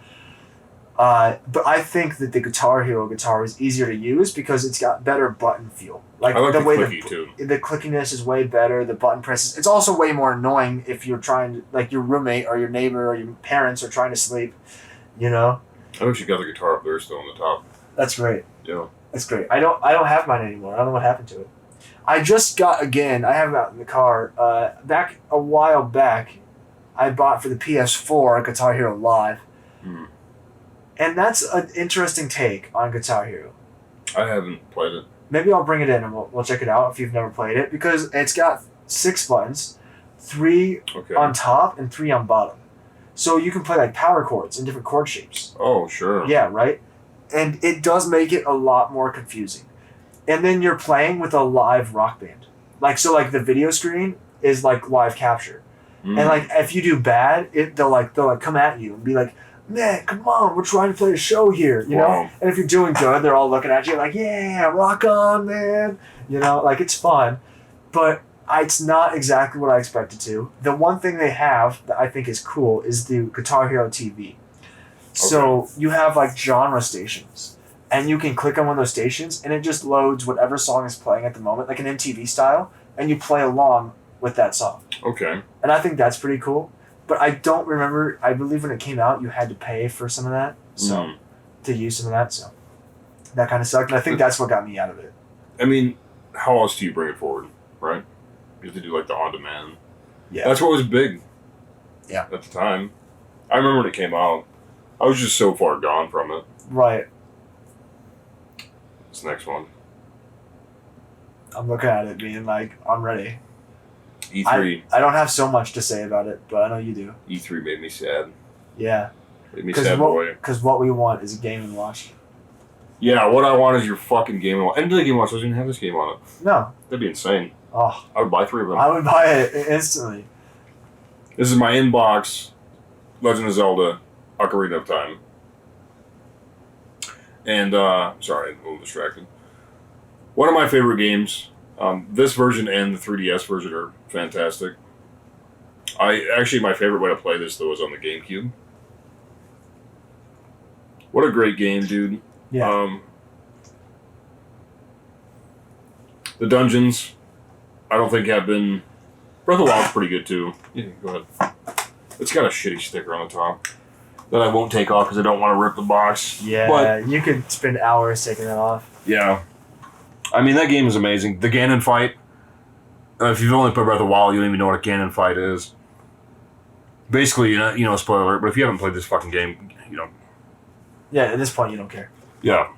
But I think that the Guitar Hero guitar is easier to use because it's got better button feel. Like I like the way clicky too. The clickiness is way better. The button presses. It's also way more annoying if you're trying to, like your roommate or your neighbor or your parents are trying to sleep. You know. I think you got the guitar up there still on the top. That's great. Yeah. That's great. I don't have mine anymore. I don't know what happened to it. I just got again. I have it out in the car. Back a while back, I bought for the PS4 a Guitar Hero Live, and that's an interesting take on Guitar Hero. I haven't played it. Maybe I'll bring it in and we'll check it out if you've never played it because it's got 6 buttons, 3 on top and 3 on bottom, so you can play like power chords in different chord shapes. Oh sure. Yeah, right. And it does make it a lot more confusing. And then you're playing with a live Rock Band. Like the video screen is like live capture. And like if you do bad, they'll come at you and be like, "Man, come on, we're trying to play a show here," you know? And if you're doing good, they're all looking at you like, "Yeah, rock on, man." You know, like it's fun. But it's not exactly what I expected to. The one thing they have that I think is cool is the Guitar Hero TV. So you have like genre stations. And you can click on one of those stations, and it just loads whatever song is playing at the moment, like an MTV style, and you play along with that song. Okay. And I think that's pretty cool. But I don't remember. I believe when it came out, you had to pay for some of that, so to use some of that. So that kind of sucked. And I think that's what got me out of it. I mean, how else do you bring it forward, right? You have to do like the on-demand. Yeah. That's what was big. Yeah. At the time, I remember when it came out. I was just so far gone from it. Right. This next one. I'm looking at it being like, I'm ready. E3. I don't have so much to say about it, but I know you do. E3 made me sad. Yeah. Made me sad, boy. Because what we want is a Game & Watch. Yeah, what I want is your fucking Game & Watch. And the Game & Watch doesn't even have this game on it. No. That'd be insane. Oh. I would buy 3 of them. I would buy it instantly. This is my inbox. Legend of Zelda. Ocarina of Time. And, sorry, I'm a little distracted. One of my favorite games. This version and the 3DS version are fantastic. My favorite way to play this, though, is on the GameCube. What a great game, dude. Yeah. The dungeons, I don't think have been... Breath of the Wild's pretty good, too. Yeah, go ahead. It's got a shitty sticker on the top that I won't take off because I don't want to rip the box. Yeah, but, you could spend hours taking that off. Yeah. I mean, that game is amazing. The Ganon Fight. If you've only played Breath of the Wild, you don't even know what a Ganon Fight is. Basically, you know, spoiler alert, but if you haven't played this fucking game, you don't... Yeah, at this point, you don't care. Yeah.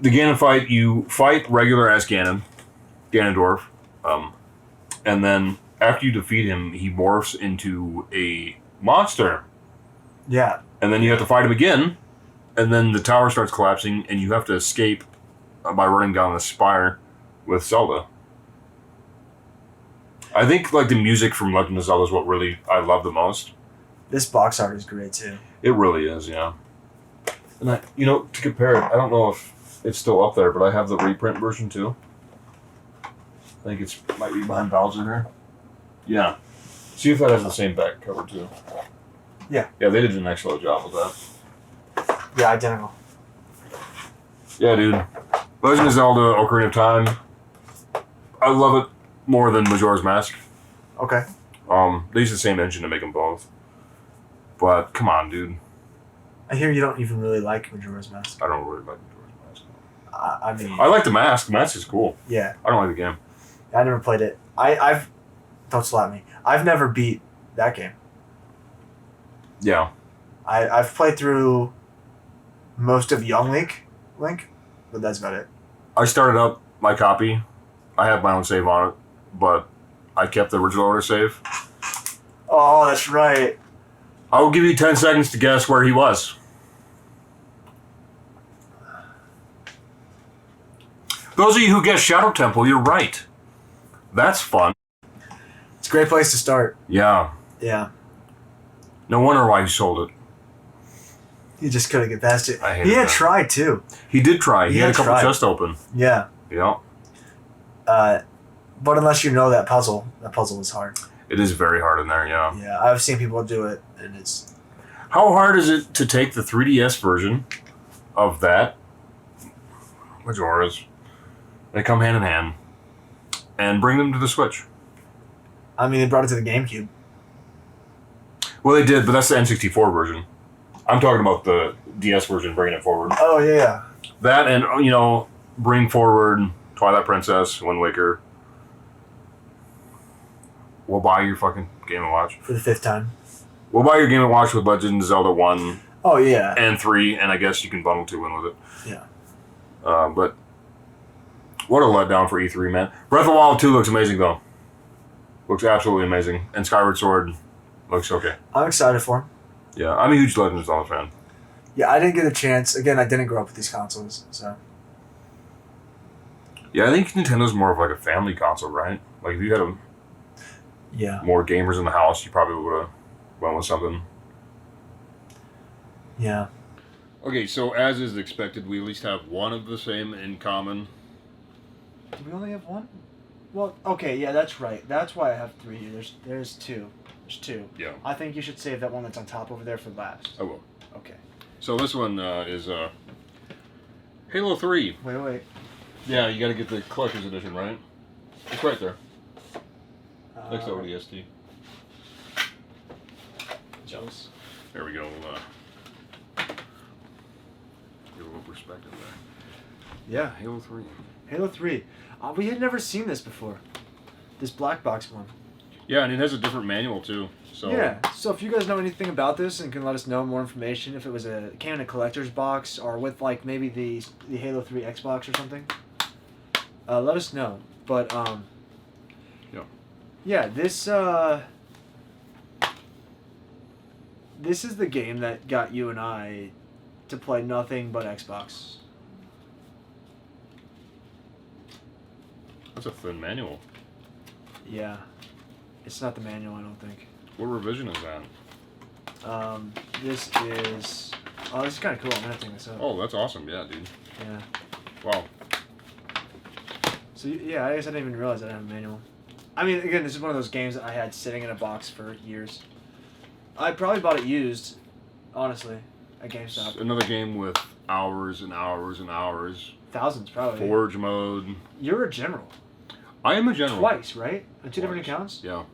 The Ganon Fight, you fight regular ass Ganondorf, and then after you defeat him, he morphs into a monster. Yeah. And then you have to fight him again, and then the tower starts collapsing, and you have to escape by running down the spire with Zelda. I think like the music from Legend of Zelda is what really I love the most. This box art is great too. It really is, yeah. And to compare it, I don't know if it's still up there, but I have the reprint version too. I think might be behind Bowser there. Yeah. See if that has the same back cover too. Yeah. Yeah, they did an excellent job with that. Yeah, identical. Yeah, dude. Legend of Zelda: Ocarina of Time. I love it more than Majora's Mask. Okay. They use the same engine to make them both. But come on, dude. I hear you don't even really like Majora's Mask. I don't really like Majora's Mask. I mean, I like the mask. The mask is cool. yeah. I don't like the game. I never played it. I've don't slap me. I've never beat that game. Yeah. I've played through most of Young Link, but that's about it. I started up my copy. I have my own save on it, but I kept the original order save. Oh, that's right. I will give you 10 seconds to guess where he was. Those of you who guessed Shadow Temple, you're right. That's fun. It's a great place to start. Yeah. Yeah. No wonder why he sold it. He just couldn't get past it. I hated He had that. tried too. He did try. He had a couple tried. chests open. Yeah. Yeah. But unless you know that puzzle is hard. It is very hard in there, yeah. Yeah, I've seen people do it, and it's... How hard is it to take the 3DS version of that, Majora's, they come hand in hand, and bring them to the Switch? I mean, they brought it to the GameCube. Well, they did, but that's the N64 version. I'm talking about the DS version, bringing it forward. Oh, yeah. That and, bring forward Twilight Princess, Wind Waker. We'll buy your fucking Game & Watch. For the 5th time. We'll buy your Game & Watch with Legend of Zelda 1 Oh, yeah. and 3, and I guess you can bundle 2 in with it. Yeah. But what a letdown for E3, man. Breath of the Wild 2 looks amazing, though. Looks absolutely amazing. And Skyward Sword looks okay. I'm excited for him. Yeah, I'm a huge Legend of Zelda fan. Yeah, I didn't get a chance. Again, I didn't grow up with these consoles, so... Yeah, I think Nintendo's more of like a family console, right? Like, if you had Yeah. more gamers in the house, you probably would have went with something. Yeah. Okay, so as is expected, we at least have one of the same in common. Do we only have one? Well, okay, yeah, that's right. That's why I have 3 here. There's 2. There's 2. Yeah. I think you should save that one that's on top over there for last. I will. Okay. So this one is Halo 3. Wait. Yeah, you got to get the collector's edition, right? It's right there. Next to ODST. Jealous. There we go. Give a little perspective there. Yeah. Halo 3. Halo 3. We had never seen this before. This black box one. Yeah, and it has a different manual too. So Yeah. So if you guys know anything about this and can let us know more information, if it came in a collector's box or with like maybe the Halo 3 Xbox or something, let us know. But yeah, this is the game that got you and I to play nothing but Xbox. That's a thin manual. Yeah. It's not the manual, I don't think. What revision is that? This is... Oh, this is kind of cool. I'm going to take this up. Oh, that's awesome. Yeah, dude. Yeah. Wow. So, yeah, I guess I didn't even realize I didn't have a manual. I mean, again, this is one of those games that I had sitting in a box for years. I probably bought it used, honestly, at GameStop. Another game with hours and hours and hours. Thousands, probably. Forge mode. You're a general. I am a general. Twice, right? On 2 different Twice. accounts? Yeah.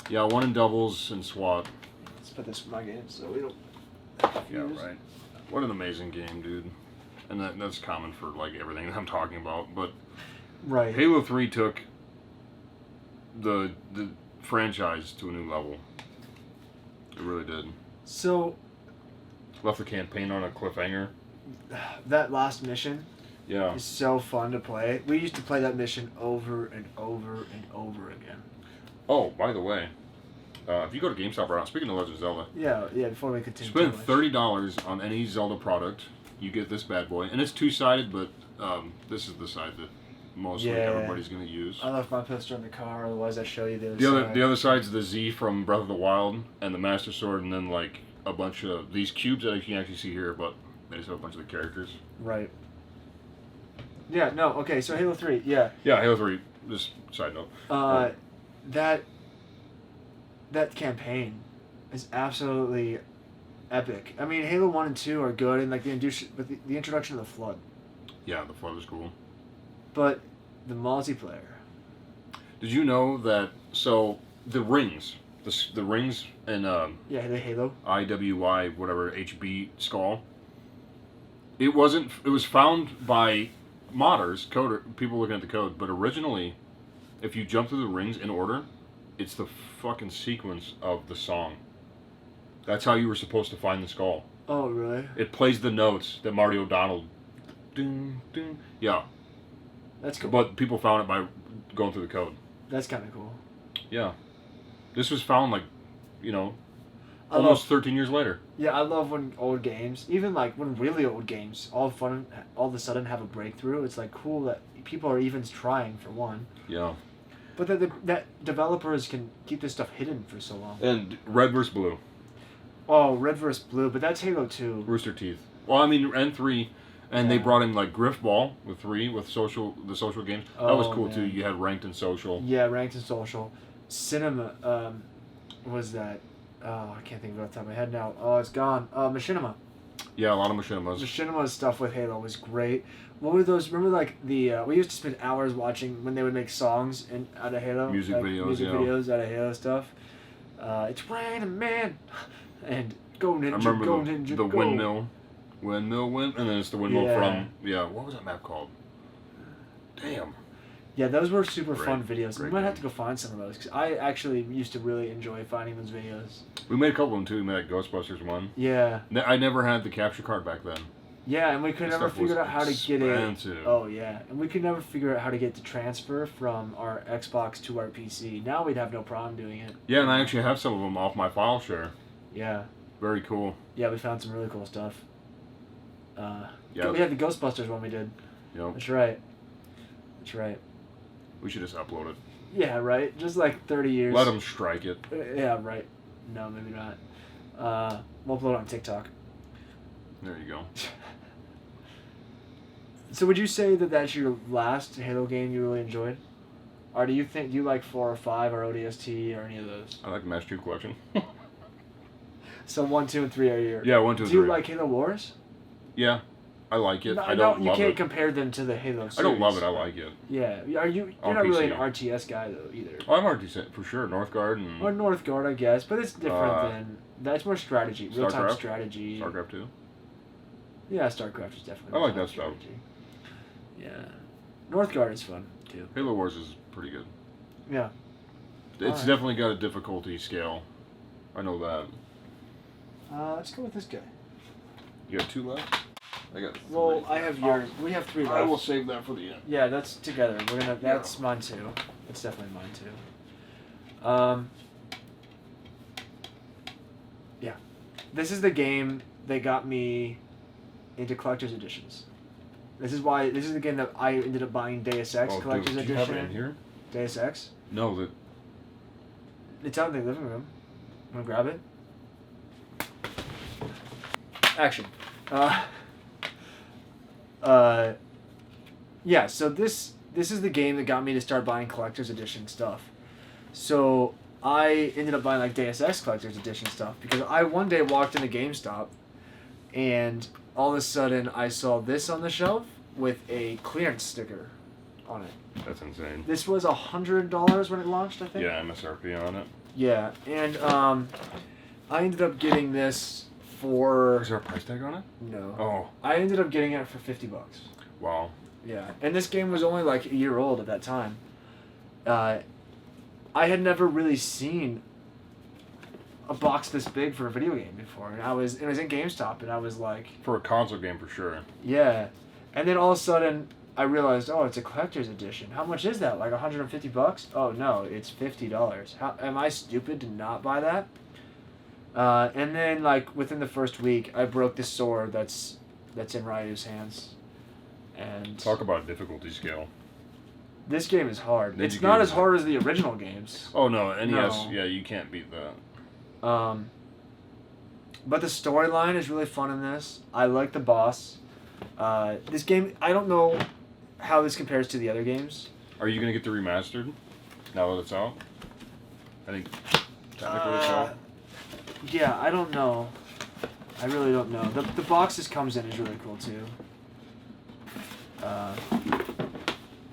Yeah, one in doubles and SWAT. Let's put this in my game so we don't... Yeah, right. What an amazing game, dude. And that's common for like everything that I'm talking about. But Right. Halo 3 took the franchise to a new level. It really did. So, Left the campaign on a cliffhanger. that last mission Yeah. is so fun to play. We used to play that mission over and over and over again. Oh, by the way, if you go to GameStop right now, speaking of Legend of Zelda, Yeah. Before we continue. spend $30 on any Zelda product, you get this bad boy, and it's two-sided, but this is the side that mostly everybody's going to use. I left my pistol in the car, otherwise I show you the other side. The other side's the Z from Breath of the Wild and the Master Sword, and then like a bunch of these cubes that you can actually see here, but they just have a bunch of the characters. Right. Yeah. No. Okay. So Halo 3. Yeah. Yeah, Halo 3. Just side note. That campaign is absolutely epic. I mean, Halo 1 and 2 are good, and like the introduction of the Flood. Yeah, the Flood is cool. But the multiplayer. Did you know that? So the rings, the rings in the Halo IWY whatever HB skull. It wasn't. It was found by modders, people looking at the code. But originally, if you jump through the rings in order, it's the fucking sequence of the song. That's how you were supposed to find the skull. Oh, really? It plays the notes that Marty O'Donnell. Ding, ding. Yeah. That's cool. But people found it by going through the code. That's kind of cool. Yeah. This was found almost 13 years later. Yeah, I love when old games, even like when really old games, all of a sudden have a breakthrough. It's like cool that people are even trying, for one. Yeah. But that developers can keep this stuff hidden for so long. And Red vs. Blue. Oh, Red vs. Blue, but that's Halo 2. Rooster Teeth. Well, I mean, and 3. And they brought in like Griffball with 3 with the social games. That was cool too. You had ranked and social. Yeah, ranked and social. Cinema was that? Oh, I can't think of it off the top of my head now. Oh, it's gone. Machinima. Yeah, a lot of machinimas. Machinima's stuff with Halo was great. What were those? Remember, like we used to spend hours watching when they would make songs out of Halo. Music videos out of Halo stuff. It's raining, man, and go ninja, go ninja, the go. windmill, and then it's the windmill from what was that map called? Damn. Yeah, those were super fun videos. We might have to game. go find some of those, because I actually used to really enjoy finding those videos. We made a couple of them too. We made like Ghostbusters one. Yeah. I never had the capture card back then. Yeah, and we could never figure out how to get it. Oh yeah, and we could never figure out how to get the transfer from our Xbox to our PC. Now we'd have no problem doing it. Yeah, and I actually have some of them off my file share. Yeah. Very cool. Yeah, we found some really cool stuff. Yeah. We had the Ghostbusters one we did. Yep. That's right. That's right. We should just upload it. Yeah, right. Just like 30 years. Let them strike it. Yeah, right. No, maybe not. We'll upload it on TikTok. There you go. So would you say that that's your last Halo game you really enjoyed? Or do you like 4 or 5 or ODST or any of those? I like the Master Chief Collection. So 1, 2, and 3 are your... Yeah, 1, 2, and 3. Do you like Halo Wars? Yeah, I like it. No, I don't love it. You can't compare them to the Halo series. I don't love it. I like it. Yeah. You're not really an RTS guy, though, either. Oh, I'm RTS, for sure. Northgard and... Or Northgard, I guess. But it's different than... That's more strategy. Real-time strategy. StarCraft 2? Yeah, StarCraft is definitely I like that stuff. Yeah. Northgard is fun, too. Halo Wars is pretty good. Yeah. It's definitely got a difficulty scale. I know that. Let's go with this guy. You got 2 left? I got 3. Well, I have yours. We have 3 left. I will save that for the end. Yeah, that's together. We're gonna. That's mine too. It's definitely mine too. Yeah, this is the game that got me into collector's editions. This is the game that I ended up buying Deus Ex collector's edition. Do you have it in here? Deus Ex? No, it's out in the living room. Wanna grab it? Action. Yeah, so this is the game that got me to start buying collector's edition stuff. So I ended up buying like Deus Ex collector's edition stuff because I one day walked into GameStop and all of a sudden I saw this on the shelf with a clearance sticker on it. That's insane. This was $100 when it launched, I think. Yeah, MSRP on it. Yeah, and I ended up getting this for... Is there a price tag on it? No. Oh. I ended up getting it for $50. Wow. Yeah, and this game was only like a year old at that time. I had never really seen a box this big for a video game before, and it was in GameStop, and I was like... For a console game, for sure. Yeah, and then all of a sudden, I realized, oh, it's a collector's edition. How much is that? Like $150? Oh no, it's $50. How am I stupid to not buy that? And then like within the first week, I broke the sword that's in Ryu's hands. And Talk about a difficulty scale. this game is hard. Ninja It's not games. as hard as the original games. Oh no, NES. No. Yeah, you can't beat that. But the storyline is really fun in this. I like the boss. This game, I don't know how this compares to the other games. Are you gonna get the remastered now that it's out? I think technically it's out. Yeah, I don't know. I really don't know. The box this comes in is really cool too.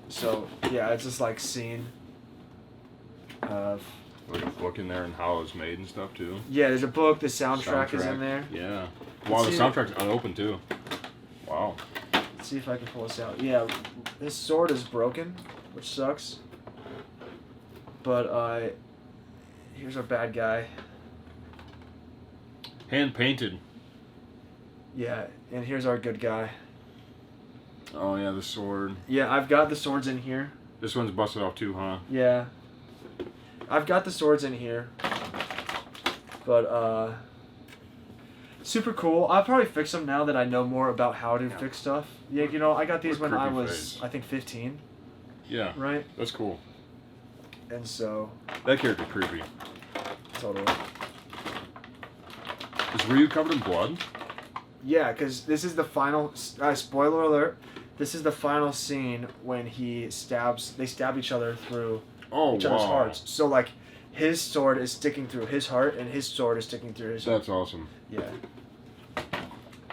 So yeah, it's just like scene of. Like a book in there and how it was made and stuff too. Yeah, there's a book. The soundtrack is in there. Yeah. Wow, the soundtrack's unopened too. Wow. Let's see if I can pull this out. Yeah, this sword is broken, which sucks. But here's our bad guy. Hand painted. Yeah, and here's our good guy. Oh yeah, the sword. Yeah, I've got the swords in here. This one's busted off too, huh? Yeah. I've got the swords in here. But super cool. I'll probably fix them now that I know more about how to fix stuff. Yeah, you know, I got these when I was face. I think 15. Yeah. Right? That's cool. And so That character creepy. totally. Is Ryu covered in blood? Yeah, because this is the final. Spoiler alert! This is the final scene when they stab each other through Oh each other's wow. hearts. So like, his sword is sticking through his heart, and his sword is sticking through his. That's awesome. Yeah.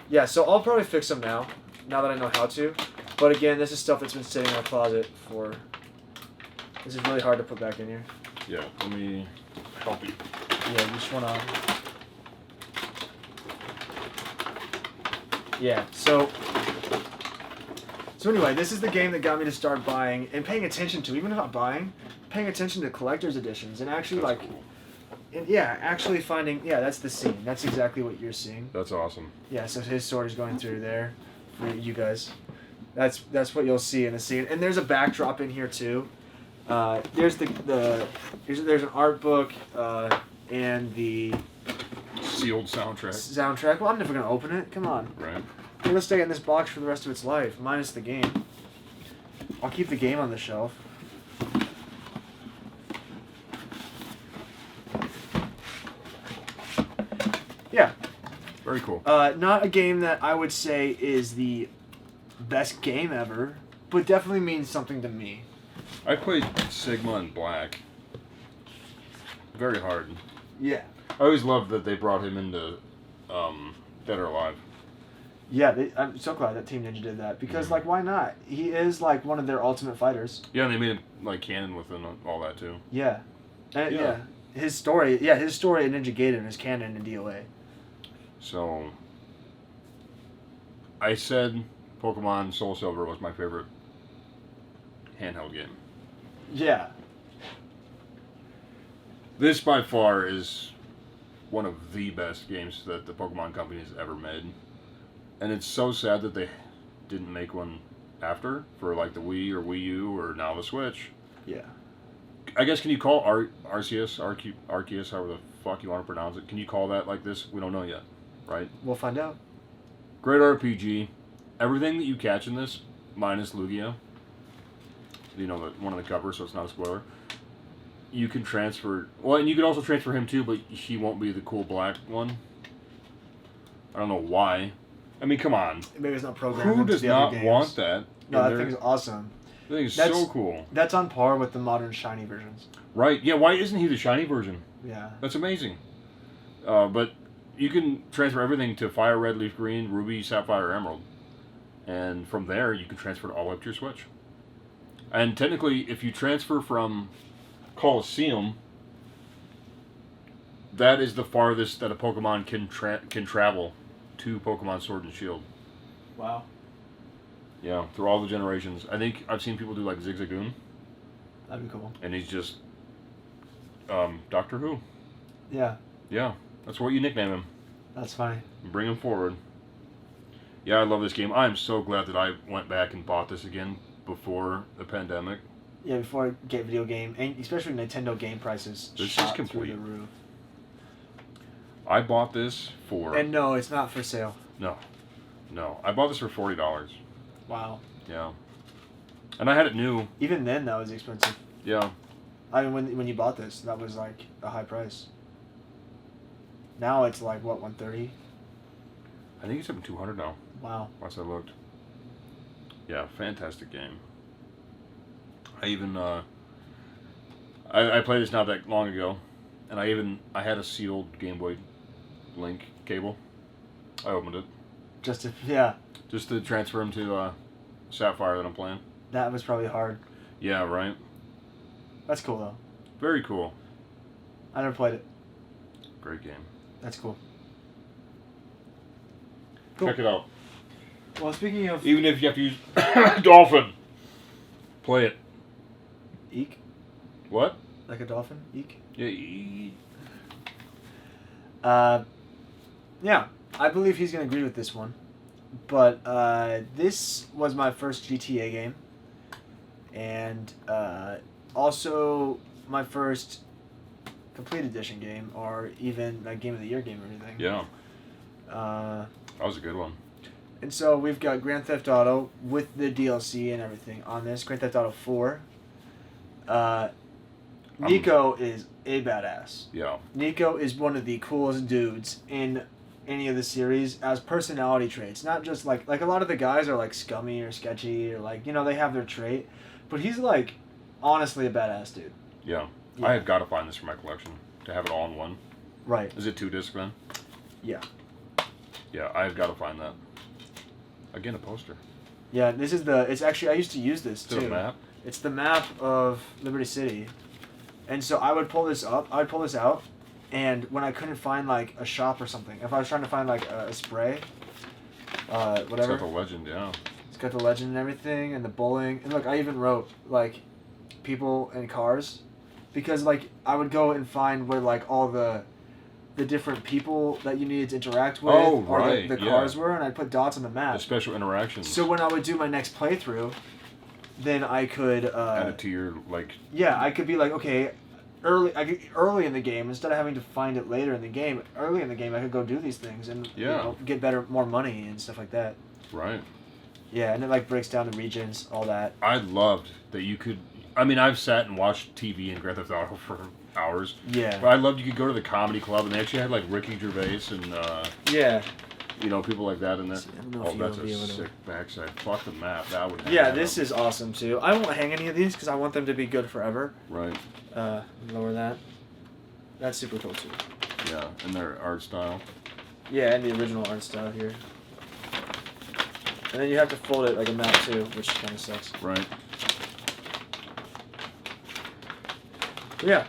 Yeah, so I'll probably fix them now that I know how to. But again, this is stuff that's been sitting in a closet for. This is really hard to put back in here. Yeah. Let me help you. Yeah, you just wanna. Yeah, so anyway, this is the game that got me to start buying and paying attention to, even if not buying, paying attention to collector's editions and actually That's like, cool. and yeah, actually finding, yeah, that's the scene. That's exactly what you're seeing. That's awesome. Yeah, so his sword is going through there for you guys. That's what you'll see in the scene. And there's a backdrop in here too. There's there's an art book and the Sealed soundtrack. soundtrack. Well, I'm never gonna open it. Come on. Right. It'll stay in this box for the rest of its life, minus the game. I'll keep the game on the shelf. Yeah. Very cool. Not a game that I would say is the best game ever, but definitely means something to me. I played Sigma and Black. Very hard. Yeah. I always loved that they brought him into Dead or Alive. Yeah, I'm so glad that Team Ninja did that because, like, why not? He is like one of their ultimate fighters. Yeah, and they made him like canon within all that too. Yeah, and, Yeah. yeah. His story in Ninja Gaiden is canon in DOA. So, I said Pokemon Soul Silver was my favorite handheld game. Yeah. This by far is one of the best games that the Pokemon company has ever made. And it's so sad that they didn't make one after for like the Wii or Wii U or now the Switch. Yeah. I guess can you call Arceus, however the fuck you want to pronounce it, can you call that like this? We don't know yet, right? We'll find out. Great RPG. Everything that you catch in this, minus Lugia, you know, one of the covers, so it's not a spoiler. You can transfer. Well, and you can also transfer him too, but he won't be the cool black one. I don't know why. I mean, come on. Maybe it's not programmed. Who into does the other not games. want that? No, that thing's awesome. That thing's That's- so cool. That's on par with the modern shiny versions. Right? Yeah. Why isn't he the shiny version? Yeah. That's amazing. But you can transfer everything to Fire Red, Leaf Green, Ruby, Sapphire, Emerald, and from there you can transfer it all up to your Switch. And technically, if you transfer from Colosseum, that is the farthest that a Pokemon can travel to Pokemon Sword and Shield. Wow. Yeah, through all the generations. I think I've seen people do like Zigzagoon, That'd be cool. and he's just Doctor Who. Yeah. Yeah, that's what you nickname him. That's funny. Bring him forward. Yeah, I love this game. I'm so glad that I went back and bought this again before the pandemic. Yeah, before I get video game, and especially Nintendo game prices This is shot complete. through the roof. I bought this for... And no, it's not for sale. No. I bought this for $40. Wow. Yeah. And I had it new. Even then, that was expensive. Yeah. I mean, when you bought this, that was like a high price. Now it's like, what, 130? I think it's up to 200 now. Wow. Once I looked. Yeah, fantastic game. I even I played this not that long ago, and I had a sealed Game Boy Link cable. I opened it Just to transfer them to Sapphire that I'm playing. that was probably hard. Yeah, right. That's cool though. Very cool. I never played it. Great game. That's cool. Cool. Check it out. Well, speaking of Even if you have to use Dolphin, play it. eek, What? like a dolphin, eek. Yeah. Yeah, I believe he's gonna agree with this one, but this was my first GTA game, and also my first complete edition game, or even a Game of the Year game or anything. Yeah. Uh, That was a good one. and so we've got Grand Theft Auto with the DLC and everything on this. Grand Theft Auto 4. Nico is a badass. Yeah. Nico is one of the coolest dudes in any of the series as personality traits. Not just like a lot of the guys are like scummy or sketchy or like, you know, they have their trait, but he's like honestly a badass dude. Yeah. Yeah. I have got to find this for my collection to have it all in one. Right. Is it 2 disc then? Yeah. Yeah, I've got to find that. Again, a poster. Yeah, this is it's actually, I used to use this To too. the map. It's the map of Liberty City. And so I would pull this up, out, and when I couldn't find like a shop or something, if I was trying to find like a spray, whatever. It's got the legend, yeah. It's got the legend and everything, and the bowling. And look, I even wrote like people and cars, because like I would go and find where like all the different people that you needed to interact with, Oh, or right, the yeah. cars were, and I'd put dots on the The map. special interactions. So when I would do my next playthrough, then I could add it to your, like... yeah, I could be like, okay, early in the game, instead of having to find it later in the game, early in the game I could go do these things and you know, get more money and stuff like that. Right. Yeah, and it like breaks down the regions, all that. I loved that you could... I mean, I've sat and watched TV in Grand Theft Auto for hours. Yeah. But I loved you could go to the comedy club, and they actually had, like, Ricky Gervais and, Yeah. you know, people like that in there. I don't know Oh, if that's you'll be a able to... sick backside. Fuck the map. That would Yeah, this is awesome too. I won't hang any of these because I want them to be good forever. Right. Lower that. That's super cool too. Yeah, and their art style. Yeah, and the original art style here. And then you have to fold it like a map too, which kind of sucks. Right. But yeah.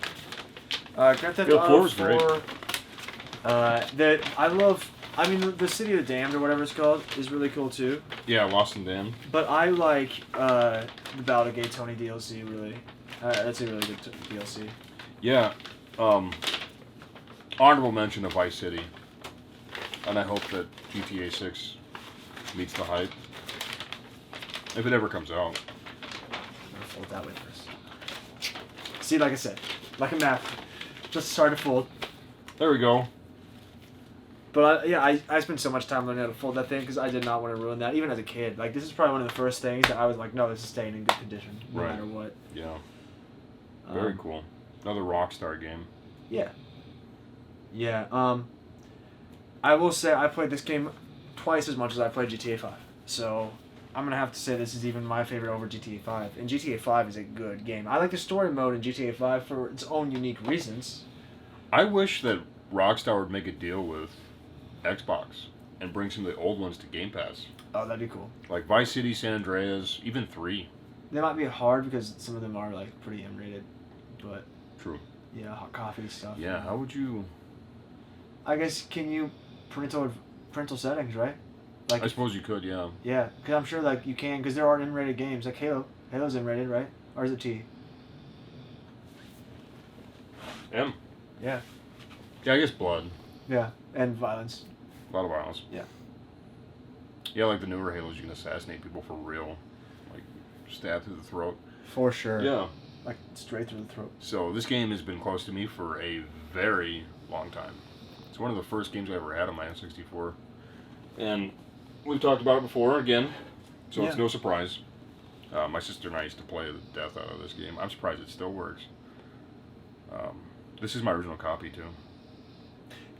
Grand Theft Yeah, Auto 4 is great. 4. I mean, the City of the Damned or whatever it's called is really cool too. Yeah, Lost and Damned. But I like the Battle Gate Tony DLC really. That's a really good DLC. Yeah. Honorable mention of Vice City. And I hope that GTA 6 meets the hype. If it ever comes out. I'm gonna fold that way first. See, like I said, like a map. Just started to fold. There we go. But I spent so much time learning how to fold that thing because I did not want to ruin that, even as a kid. Like, this is probably one of the first things that I was like, no, this is staying in good condition, no Right. matter what. Yeah. Very cool. Another Rockstar game. Yeah. Yeah. I will say I played this game twice as much as I played GTA 5. So I'm going to have to say this is even my favorite over GTA 5. And GTA 5 is a good game. I like the story mode in GTA 5 for its own unique reasons. I wish that Rockstar would make a deal with Xbox and bring some of the old ones to Game Pass. Oh, that'd be cool. Like Vice City, San Andreas, even 3. They might be hard because some of them are like pretty M-rated. But True. yeah, hot coffee stuff. Yeah, how would you... I guess, can you parental settings, right? Like, I suppose you could, yeah. yeah, because I'm sure like you can, because there are M-rated games like Halo. Halo's M-rated, right? Or is it T? M. Yeah. Yeah, I guess blood. Yeah, and violence. A lot of violence. Yeah. Yeah, like the newer Halos, you can assassinate people for real. Like, stab through the throat. For sure. Yeah. Like, straight through the throat. So, this game has been close to me for a very long time. It's one of the first games I ever had on my N64. And we've talked about it before, again, so it's no surprise. My sister and I used to play the death out of this game. I'm surprised it still works. This is my original copy, too.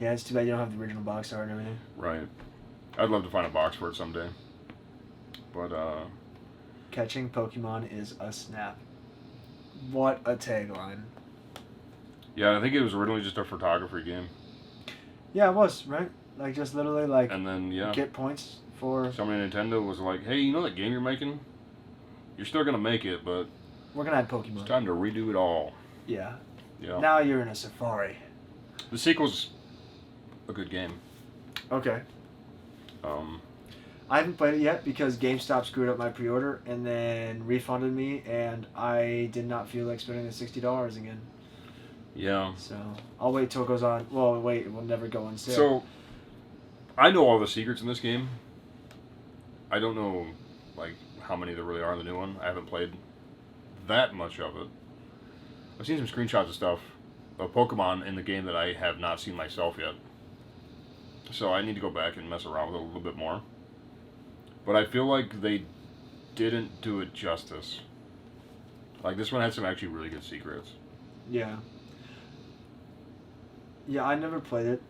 Yeah, it's too bad you don't have the original box art and everything. Right. I'd love to find a box for it someday. But, Catching Pokemon is a snap. What a tagline. yeah, I think it was originally just a photography game. Yeah, it was, right? Like, just literally, like, And then, yeah, get points for... somebody at Nintendo was like, hey, you know that game you're making? You're still going to make it, but We're gonna add Pokemon. it's time to redo it all. Yeah. Yeah. Now you're in a safari. The sequel's a good game. Okay. Um, I haven't played it yet because GameStop screwed up my pre-order and then refunded me, and I did not feel like spending the $60 again. yeah. So I'll wait till it goes on. Well, wait, it will never go on sale. So, I know all the secrets in this game. I don't know, like, how many there really are in the new one. I haven't played that much of it. I've seen some screenshots of stuff of Pokemon in the game that I have not seen myself yet. So I need to go back and mess around with it a little bit more. But I feel like they didn't do it justice. Like, this one had some actually really good secrets. Yeah. Yeah, I never played it.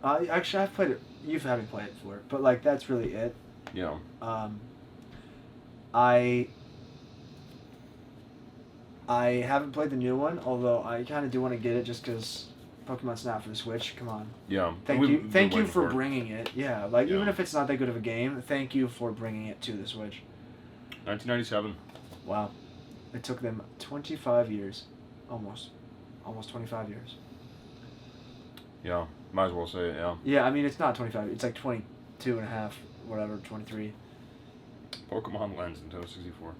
Actually, I've played it. You've had me play it before, but like that's really it. Yeah. I haven't played the new one, although I kind of do want to get it just because Pokemon Snap for the Switch. Come on. Yeah. Thank you for it. bringing it. Yeah, like Yeah. even if it's not that good of a game, thank you for bringing it to the Switch. 1997. Wow. It took them 25 years. Almost 25 years. Yeah. Might as well say it, yeah. Yeah, I mean, it's not 25. It's like 22 and a half, whatever, 23. Pokemon Lens, Nintendo 64.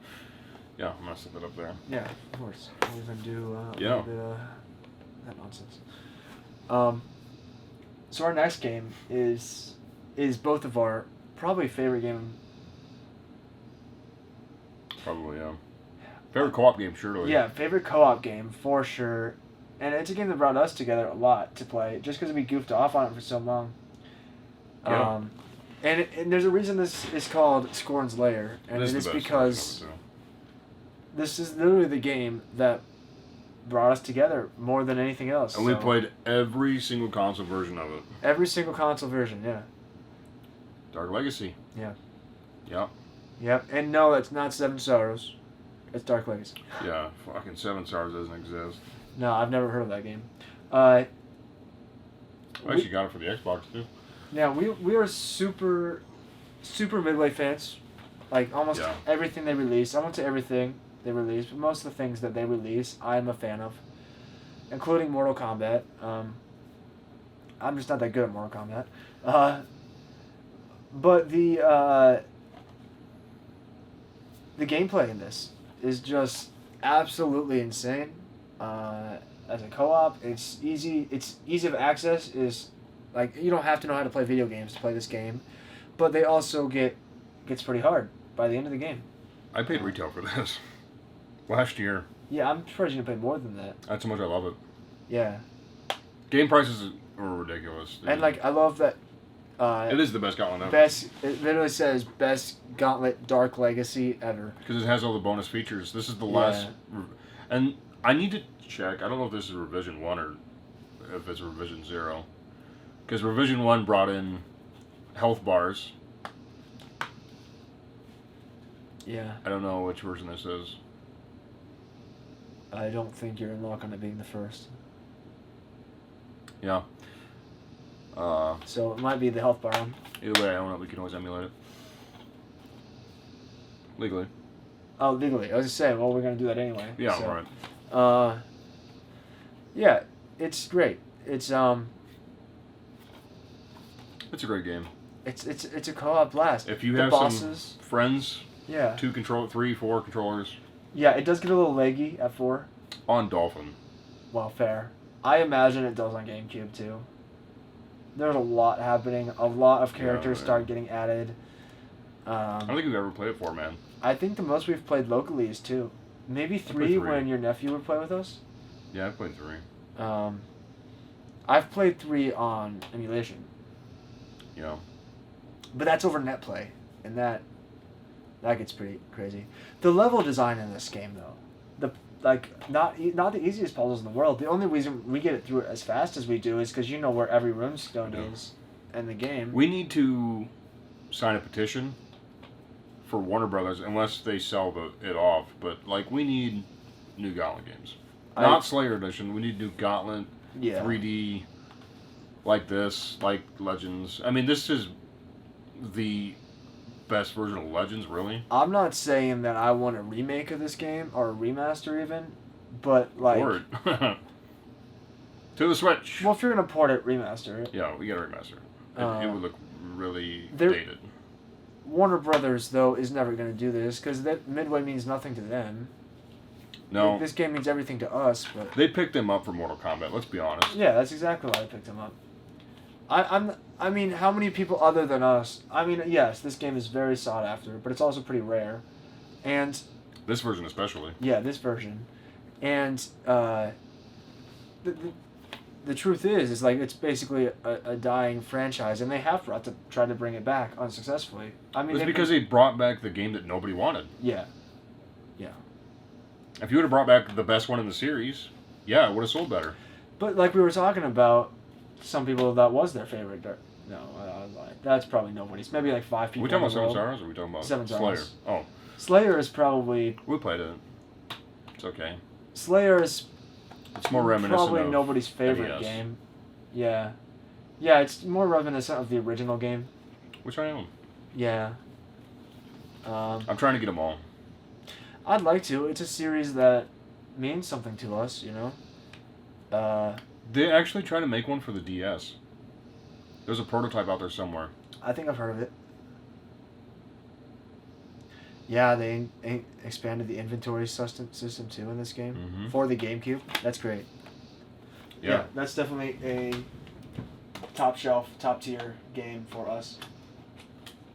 Yeah, I'm going to set that up there. Yeah, of course. We'll even do a Yeah. little bit of that nonsense. So our next game is both of our probably favorite game. Probably, yeah. Favorite co-op game, surely. Yeah, favorite co-op game for sure. And it's a game that brought us together a lot to play, just because we goofed off on it for so long. Yeah. And there's a reason this is called Skorne's Lair, and This it is is the best because version of this is literally the game that brought us together more than anything else. it, too. And we so- played every single console version of it. Every single console version, yeah. Dark Legacy. Yeah. Yep. Yep. And no, that's not Seven Sorrows. It's Dark Legacy. Yeah, fucking Seven Stars doesn't exist. No, I've never heard of that game. I actually got it for the Xbox, too. Yeah, we are super Midway fans. Like, almost Yeah. everything they release. I won't say everything they release, but most of the things that they release, I'm a fan of. Including Mortal Kombat. I'm just not that good at Mortal Kombat. But the gameplay in this is just absolutely insane. As a co-op, it's easy. It's easy of access. Is like you don't have to know how to play video games to play this game, but they also gets pretty hard by the end of the game. I paid retail for this last year. Yeah, I'm surprised you didn't pay more than that. That's how much I love it. Yeah, Game prices are ridiculous. and like I love that. It is the best Gauntlet ever. Best. It literally says best Gauntlet Dark Legacy ever. Because it has all the bonus features. This is the last... And I need to check. I don't know if this is Revision 1 or if it's Revision 0. Because Revision 1 brought in health bars. Yeah. I don't know which version this is. I don't think you're in luck on it being the first. Yeah. So it might be the health bar one. Either way, I own it. We can always emulate it. Legally. Oh, legally. I was just saying, well, we're going to do that anyway. Yeah, so. right. Yeah, it's great. It's It's a great game. It's a co-op blast. If you the have bosses, some friends, yeah. 3, 4 controllers. Yeah, it does get a little leggy at 4. On Dolphin. Well, fair. I imagine it does on GameCube too. There's a lot happening. A lot of characters Yeah. start getting added. I don't think we've ever played it 4 man. I think the most we've played locally is 2. Maybe 3 when your nephew would play with us. Yeah, I've played 3. I've played 3 on emulation. Yeah. But that's over net play, and that gets pretty crazy. The level design in this game, though, not the easiest puzzles in the world. The only reason we get it through it as fast as we do is because you know where every runestone is in the game. We need to sign a petition for Warner Brothers, unless they sell it off. But like, we need new Gauntlet games, not Slayer Edition. We need new Gauntlet, 3D, like this, like Legends. I mean, this is the best version of Legends, really. I'm not saying that I want a remake of this game or a remaster even, but like Word. To the Switch. Well, if you're gonna port it, remaster it. Yeah, we gotta remaster it. It would look really They're- dated. Warner Brothers, though, is never going to do this because that Midway means nothing to them. No. Like, this game means everything to us, but They picked them up for Mortal Kombat, let's be honest. yeah, that's exactly why I picked them up. I mean, how many people other than us? I mean, yes, this game is very sought after, but it's also pretty rare, and This version especially. yeah, this version, and the truth is like it's basically a dying franchise, and they have to try to bring it back unsuccessfully. I mean, It's because they brought back the game that nobody wanted. yeah. If you would have brought back the best one in the series, yeah, it would have sold better. But like we were talking about, some people that was their favorite. No, I lied. That's probably nobody's. Maybe like 5 people. Are we talking about in the Seven world. Stars or are we talking about Seven Slayer? Stars. Oh, Slayer is probably. we played it. It's okay. Slayer is It's more reminiscent probably of nobody's favorite NES. game. Yeah. Yeah, it's more reminiscent of the original game. Which I own. Yeah. I'm trying to get them all. I'd like to. It's a series that means something to us, you know? They actually try to make one for the DS. There's a prototype out there somewhere. I think I've heard of it. Yeah, they expanded the inventory system too in this game for the GameCube. That's great. Yeah, that's definitely a top shelf, top tier game for us.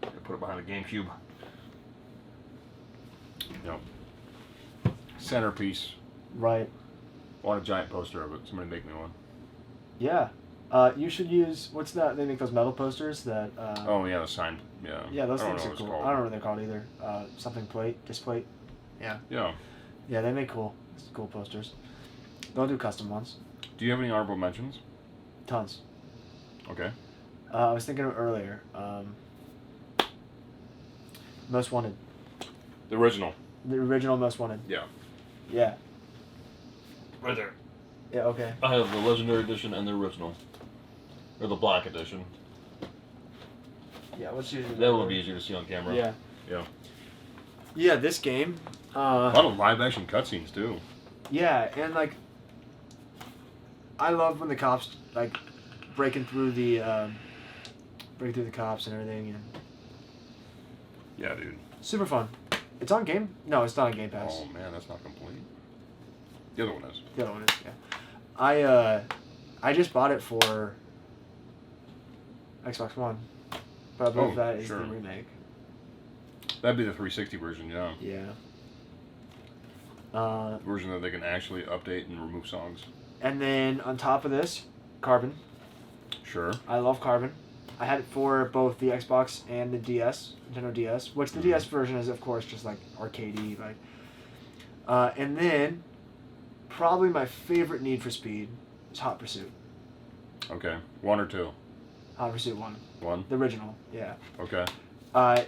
Put it behind the GameCube. Yep. Centerpiece. Right. I want a giant poster of it. Somebody make me one. Yeah. You should use, what's that? They make those metal posters that. Oh yeah, the sign. Yeah. Yeah, those I don't things know are what it's cool. called. I don't know what they're called either. Something plate, displate. Yeah. Yeah. Yeah, they make cool posters. Don't do custom ones. Do you have any honorable mentions? Tons. Okay. I was thinking of earlier. Most Wanted. The original. The original Most Wanted. Yeah. Yeah. Right there. Yeah, okay. I have the Legendary Edition and the original. Or the Black Edition. Yeah, let's use it. That will be easier to see on camera. Yeah. Yeah. Yeah, this game. A lot of live action cutscenes too. Yeah, and like, I love when the cops like breaking through the cops and everything, and Yeah, dude. super fun. It's on Game. No, it's not on Game Pass. Oh man, that's not complete. The other one is. The other one is. Yeah. I just bought it for Xbox One, but I believe that is sure. the remake. That'd be the 360 version, yeah. Yeah. Version that they can actually update and remove songs. And then on top of this, Carbon. Sure. I love Carbon. I had it for both the Xbox and the DS, Nintendo DS, which the DS version is, of course, just like arcadey, like. And then, probably my favorite Need for Speed is Hot Pursuit. Okay. 1 or 2? Hot Pursuit 1. 1? The original, yeah. Okay.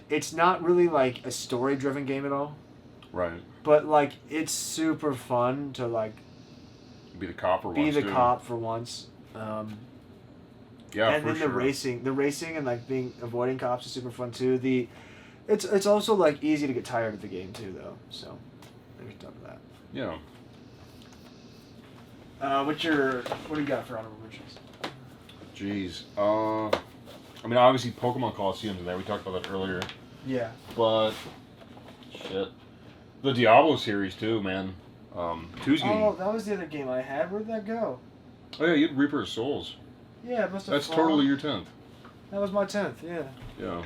It's not really like a story-driven game at all, Right. but like it's super fun to like Be the cop for be once, the too. cop for once. Yeah, and for then sure. the racing and like avoiding cops is super fun too. It's also like easy to get tired of the game too though. So there's top of that. Yeah. What do you got for honorable mentions? Jeez. I mean, obviously Pokemon Colosseum's in there. We talked about that earlier. Yeah. But shit, the Diablo series too, man. 2's getting. Oh, that was the other game I had. Where'd that go? Oh yeah, you had Reaper of Souls. Yeah, it must have. That's fallen. totally your 10th. That was my 10th. Yeah. Yeah.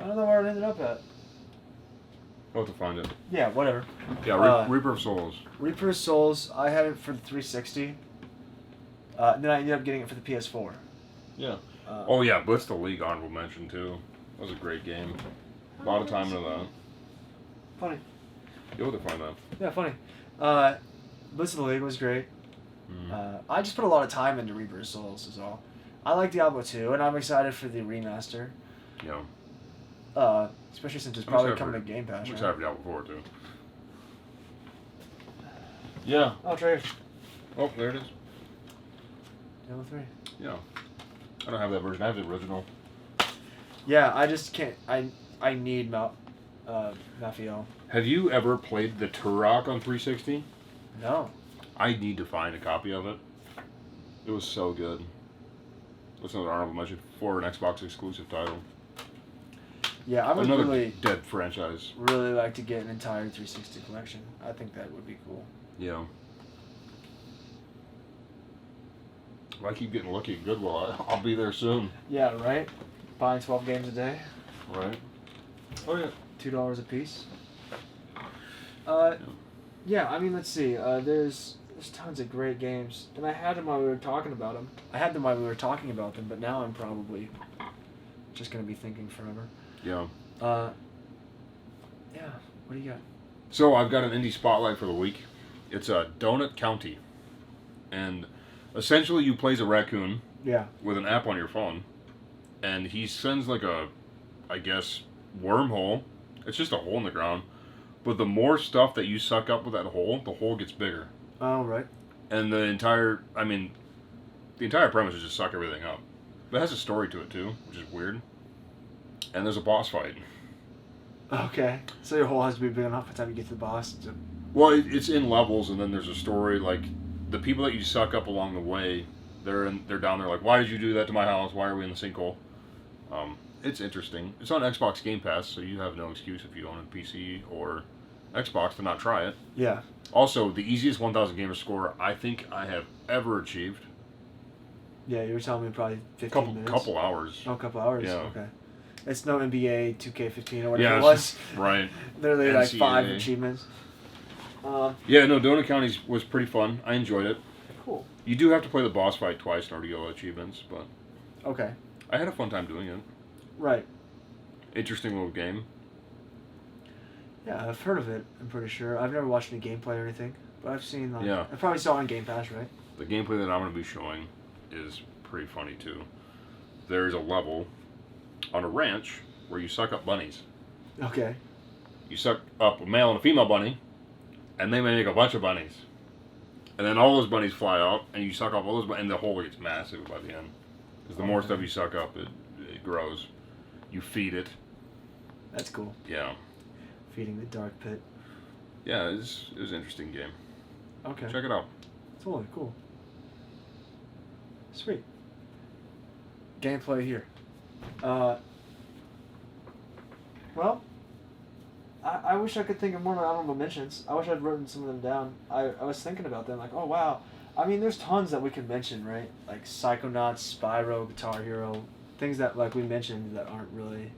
I don't know where it ended up at. I'll have to find it. Yeah, whatever. Yeah, Reaper of Souls. Reaper of Souls, I had it for the 360. Then I ended up getting it for the PS4. Yeah. Oh, yeah, Blitz the League, honorable mention, too. That was a great game. A lot of time into that. Funny. You'll have to find that. Yeah, funny. Blitz the League was great. I just put a lot of time into Reaper of Souls, is all. I like Diablo 2, and I'm excited for the remaster. Yeah. Especially since it's probably coming to Game Pass. I'm excited for Diablo 4, too. Yeah. Oh, it's right here. Oh, there it is. Diablo 3. Yeah. I don't have that version. I have the original. Yeah, I just can't. I need Mafio. Have you ever played the Turok on 360? No. I need to find a copy of it. It was so good. That's another honorable mention for an Xbox exclusive title. Yeah, I would Another really dead franchise. Really like to get an entire 360 collection. I think that would be cool. Yeah. If I keep getting lucky at Goodwill, I'll be there soon. Yeah, right? Buying 12 games a day. Right. Oh, yeah. $2 a piece. Yeah, I mean, let's see. There's tons of great games. And I had them while we were talking about them. But now I'm probably just going to be thinking forever. Yeah. Yeah, what do you got? So I've got an indie spotlight for the week. It's Donut County. And essentially you play as a raccoon. Yeah. With an app on your phone. And he sends like a, I guess, wormhole. It's just a hole in the ground. But the more stuff that you suck up with that hole, the hole gets bigger. Oh, right. And the entire premise is just suck everything up. But it has a story to it too, which is weird. And there's a boss fight. Okay. So your hole has to be big enough by the time you get to the boss. Well, it's in levels, and then there's a story. Like, the people that you suck up along the way, they're down there like, why did you do that to my house? Why are we in the sinkhole? It's interesting. It's on Xbox Game Pass, so you have no excuse if you own a PC or Xbox to not try it. Yeah. Also, the easiest 1,000 gamer score I think I have ever achieved. Yeah, you were telling me probably 15 minutes. Couple hours. Oh, a couple hours? Yeah. Okay. It's no NBA 2K15 or whatever it was. Right. Literally NCAA. like 5 achievements. Yeah, no, Donut County was pretty fun. I enjoyed it. Cool. You do have to play the boss fight twice in order to get all the achievements, but... Okay. I had a fun time doing it. Right. Interesting little game. Yeah, I've heard of it, I'm pretty sure. I've never watched any gameplay or anything, but I've seen like... Yeah. I probably saw it on Game Pass, right? The gameplay that I'm going to be showing is pretty funny, too. There's a level on a ranch where you suck up bunnies. Okay. You suck up a male and a female bunny, and they make a bunch of bunnies. And then all those bunnies fly out, and you suck up all those bunnies, and the hole gets massive by the end. Because the more stuff you suck up, it grows. You feed it. That's cool. Yeah. Feeding the dark pit. Yeah, it was an interesting game. Okay. Check it out. Totally cool. Sweet. Gameplay here. Well, I wish I could think of more honorable mentions. I wish I'd written some of them down. I was thinking about them, like, oh wow. I mean, there's tons that we could mention, right? Like Psychonauts, Spyro, Guitar Hero, things that like we mentioned that aren't really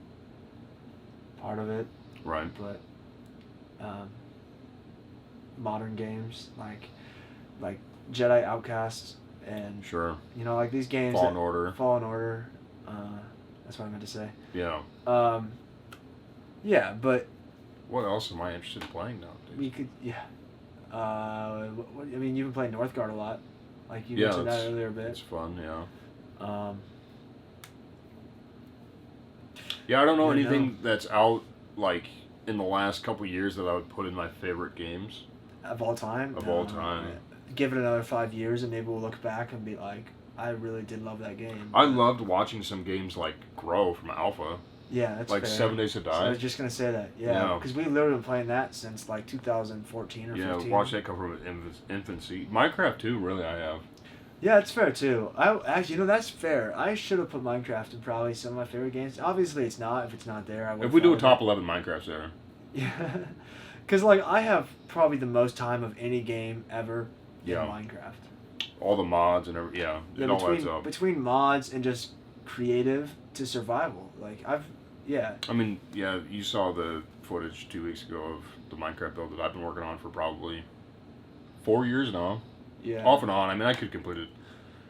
part of it. Right. But modern games like Jedi Outcast and Sure. You know, like these games. Fallen Order. That's what I meant to say. Yeah. Yeah, but what else am I interested in playing nowadays? we could, yeah. I mean, you've been playing Northgard a lot, like you mentioned that earlier a bit. It's fun, yeah. Yeah, I don't know anything that's out like in the last couple years that I would put in my favorite games of all time. All time. Give it another 5 years, and maybe we'll look back and be like, I really did love that game. I loved watching some games like grow from alpha. Yeah, that's like fair. 7 Days to Die. So I was just gonna say that. Yeah, because we literally been playing that since like 2014 or 15. Yeah, watch that come from infancy. Minecraft too, really, I have. Yeah, it's fair too. Actually, that's fair. I should have put Minecraft in probably some of my favorite games. Obviously, it's not. If it's not there, I would. If we do a top 11, Minecraft's there. Yeah, because like I have probably the most time of any game ever in Minecraft. All the mods and everything. Yeah, it all adds up. Between mods and just creative to survival, like Yeah. I mean, yeah, you saw the footage 2 weeks ago of the Minecraft build that I've been working on for probably 4 years now. Yeah. Off and on. I mean, I could complete it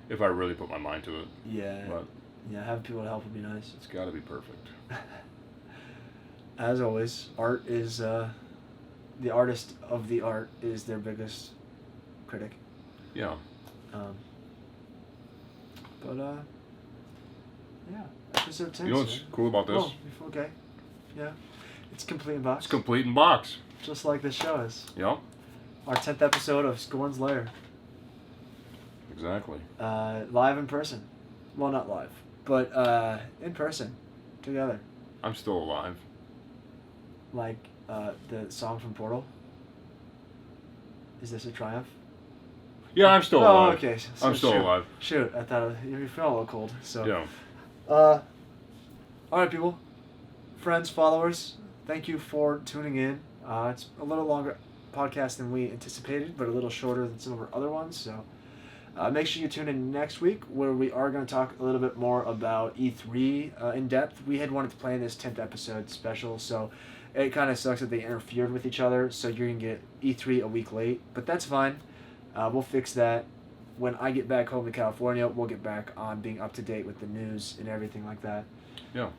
if I really put my mind to it. Yeah. But yeah, having people to help would be nice. it's got to be perfect. As always, art is the artist of the art is their biggest critic. Yeah. Yeah, episode 10. You know what's cool about this? Oh, okay. Yeah, it's complete in box. It's complete in box. Just like this show is. Yep. Our 10th episode of Skorne's Lair. Exactly. Live in person. Well, not live, but in person, together. I'm still alive. Like the song from Portal. Is this a triumph? Yeah, I'm still alive. Okay. So I'm still alive. Shoot, I thought you felt a little cold. So. Yeah. All right, people, friends, followers. Thank you for tuning in. It's a little longer podcast than we anticipated, but a little shorter than some of our other ones. So make sure you tune in next week, where we are going to talk a little bit more about E3 in depth. We had wanted to plan this 10th episode special, so it kind of sucks that they interfered with each other. So you're going to get E3 a week late, but that's fine. We'll fix that. When I get back home to California, we'll get back on being up to date with the news and everything like that. Yeah.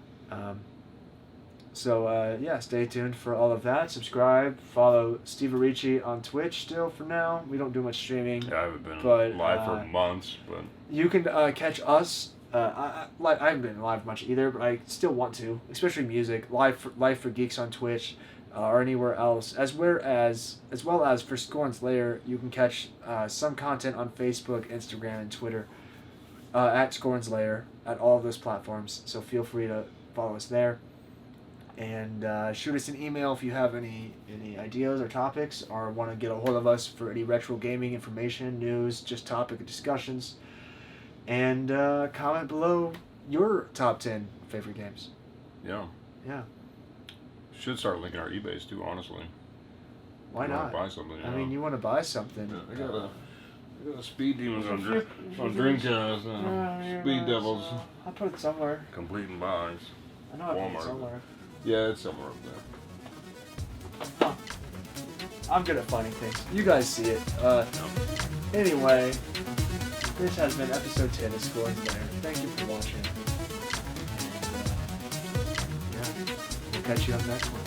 Yeah, stay tuned for all of that. Subscribe, follow Steve Arici on Twitch still for now. We don't do much streaming. Yeah, I haven't been but, live for months, but you can catch us. I haven't been live much either, but I still want to, especially music. Live for Geeks on Twitch. Or anywhere else, as well as for Skorne's Lair, you can catch some content on Facebook, Instagram, and Twitter at Skorne's Lair at all of those platforms. So feel free to follow us there, and shoot us an email if you have any ideas or topics, or want to get a hold of us for any retro gaming information, news, just topic discussions, and comment below your top 10 favorite games. yeah. Yeah. Should start linking our eBays too, honestly. Why not? Buy something. I mean, you want to buy something. Yeah, I got a Speed Demons on Dreamcast. Speed Devils. I'll put it somewhere. Complete in box. I know I put Walmart. it somewhere. Yeah, it's somewhere up there. I'm good at finding things. You guys see it. Anyway, this has been episode 10 of Skorne's Lair. Thank you for watching. And, yeah, we'll catch you up next one.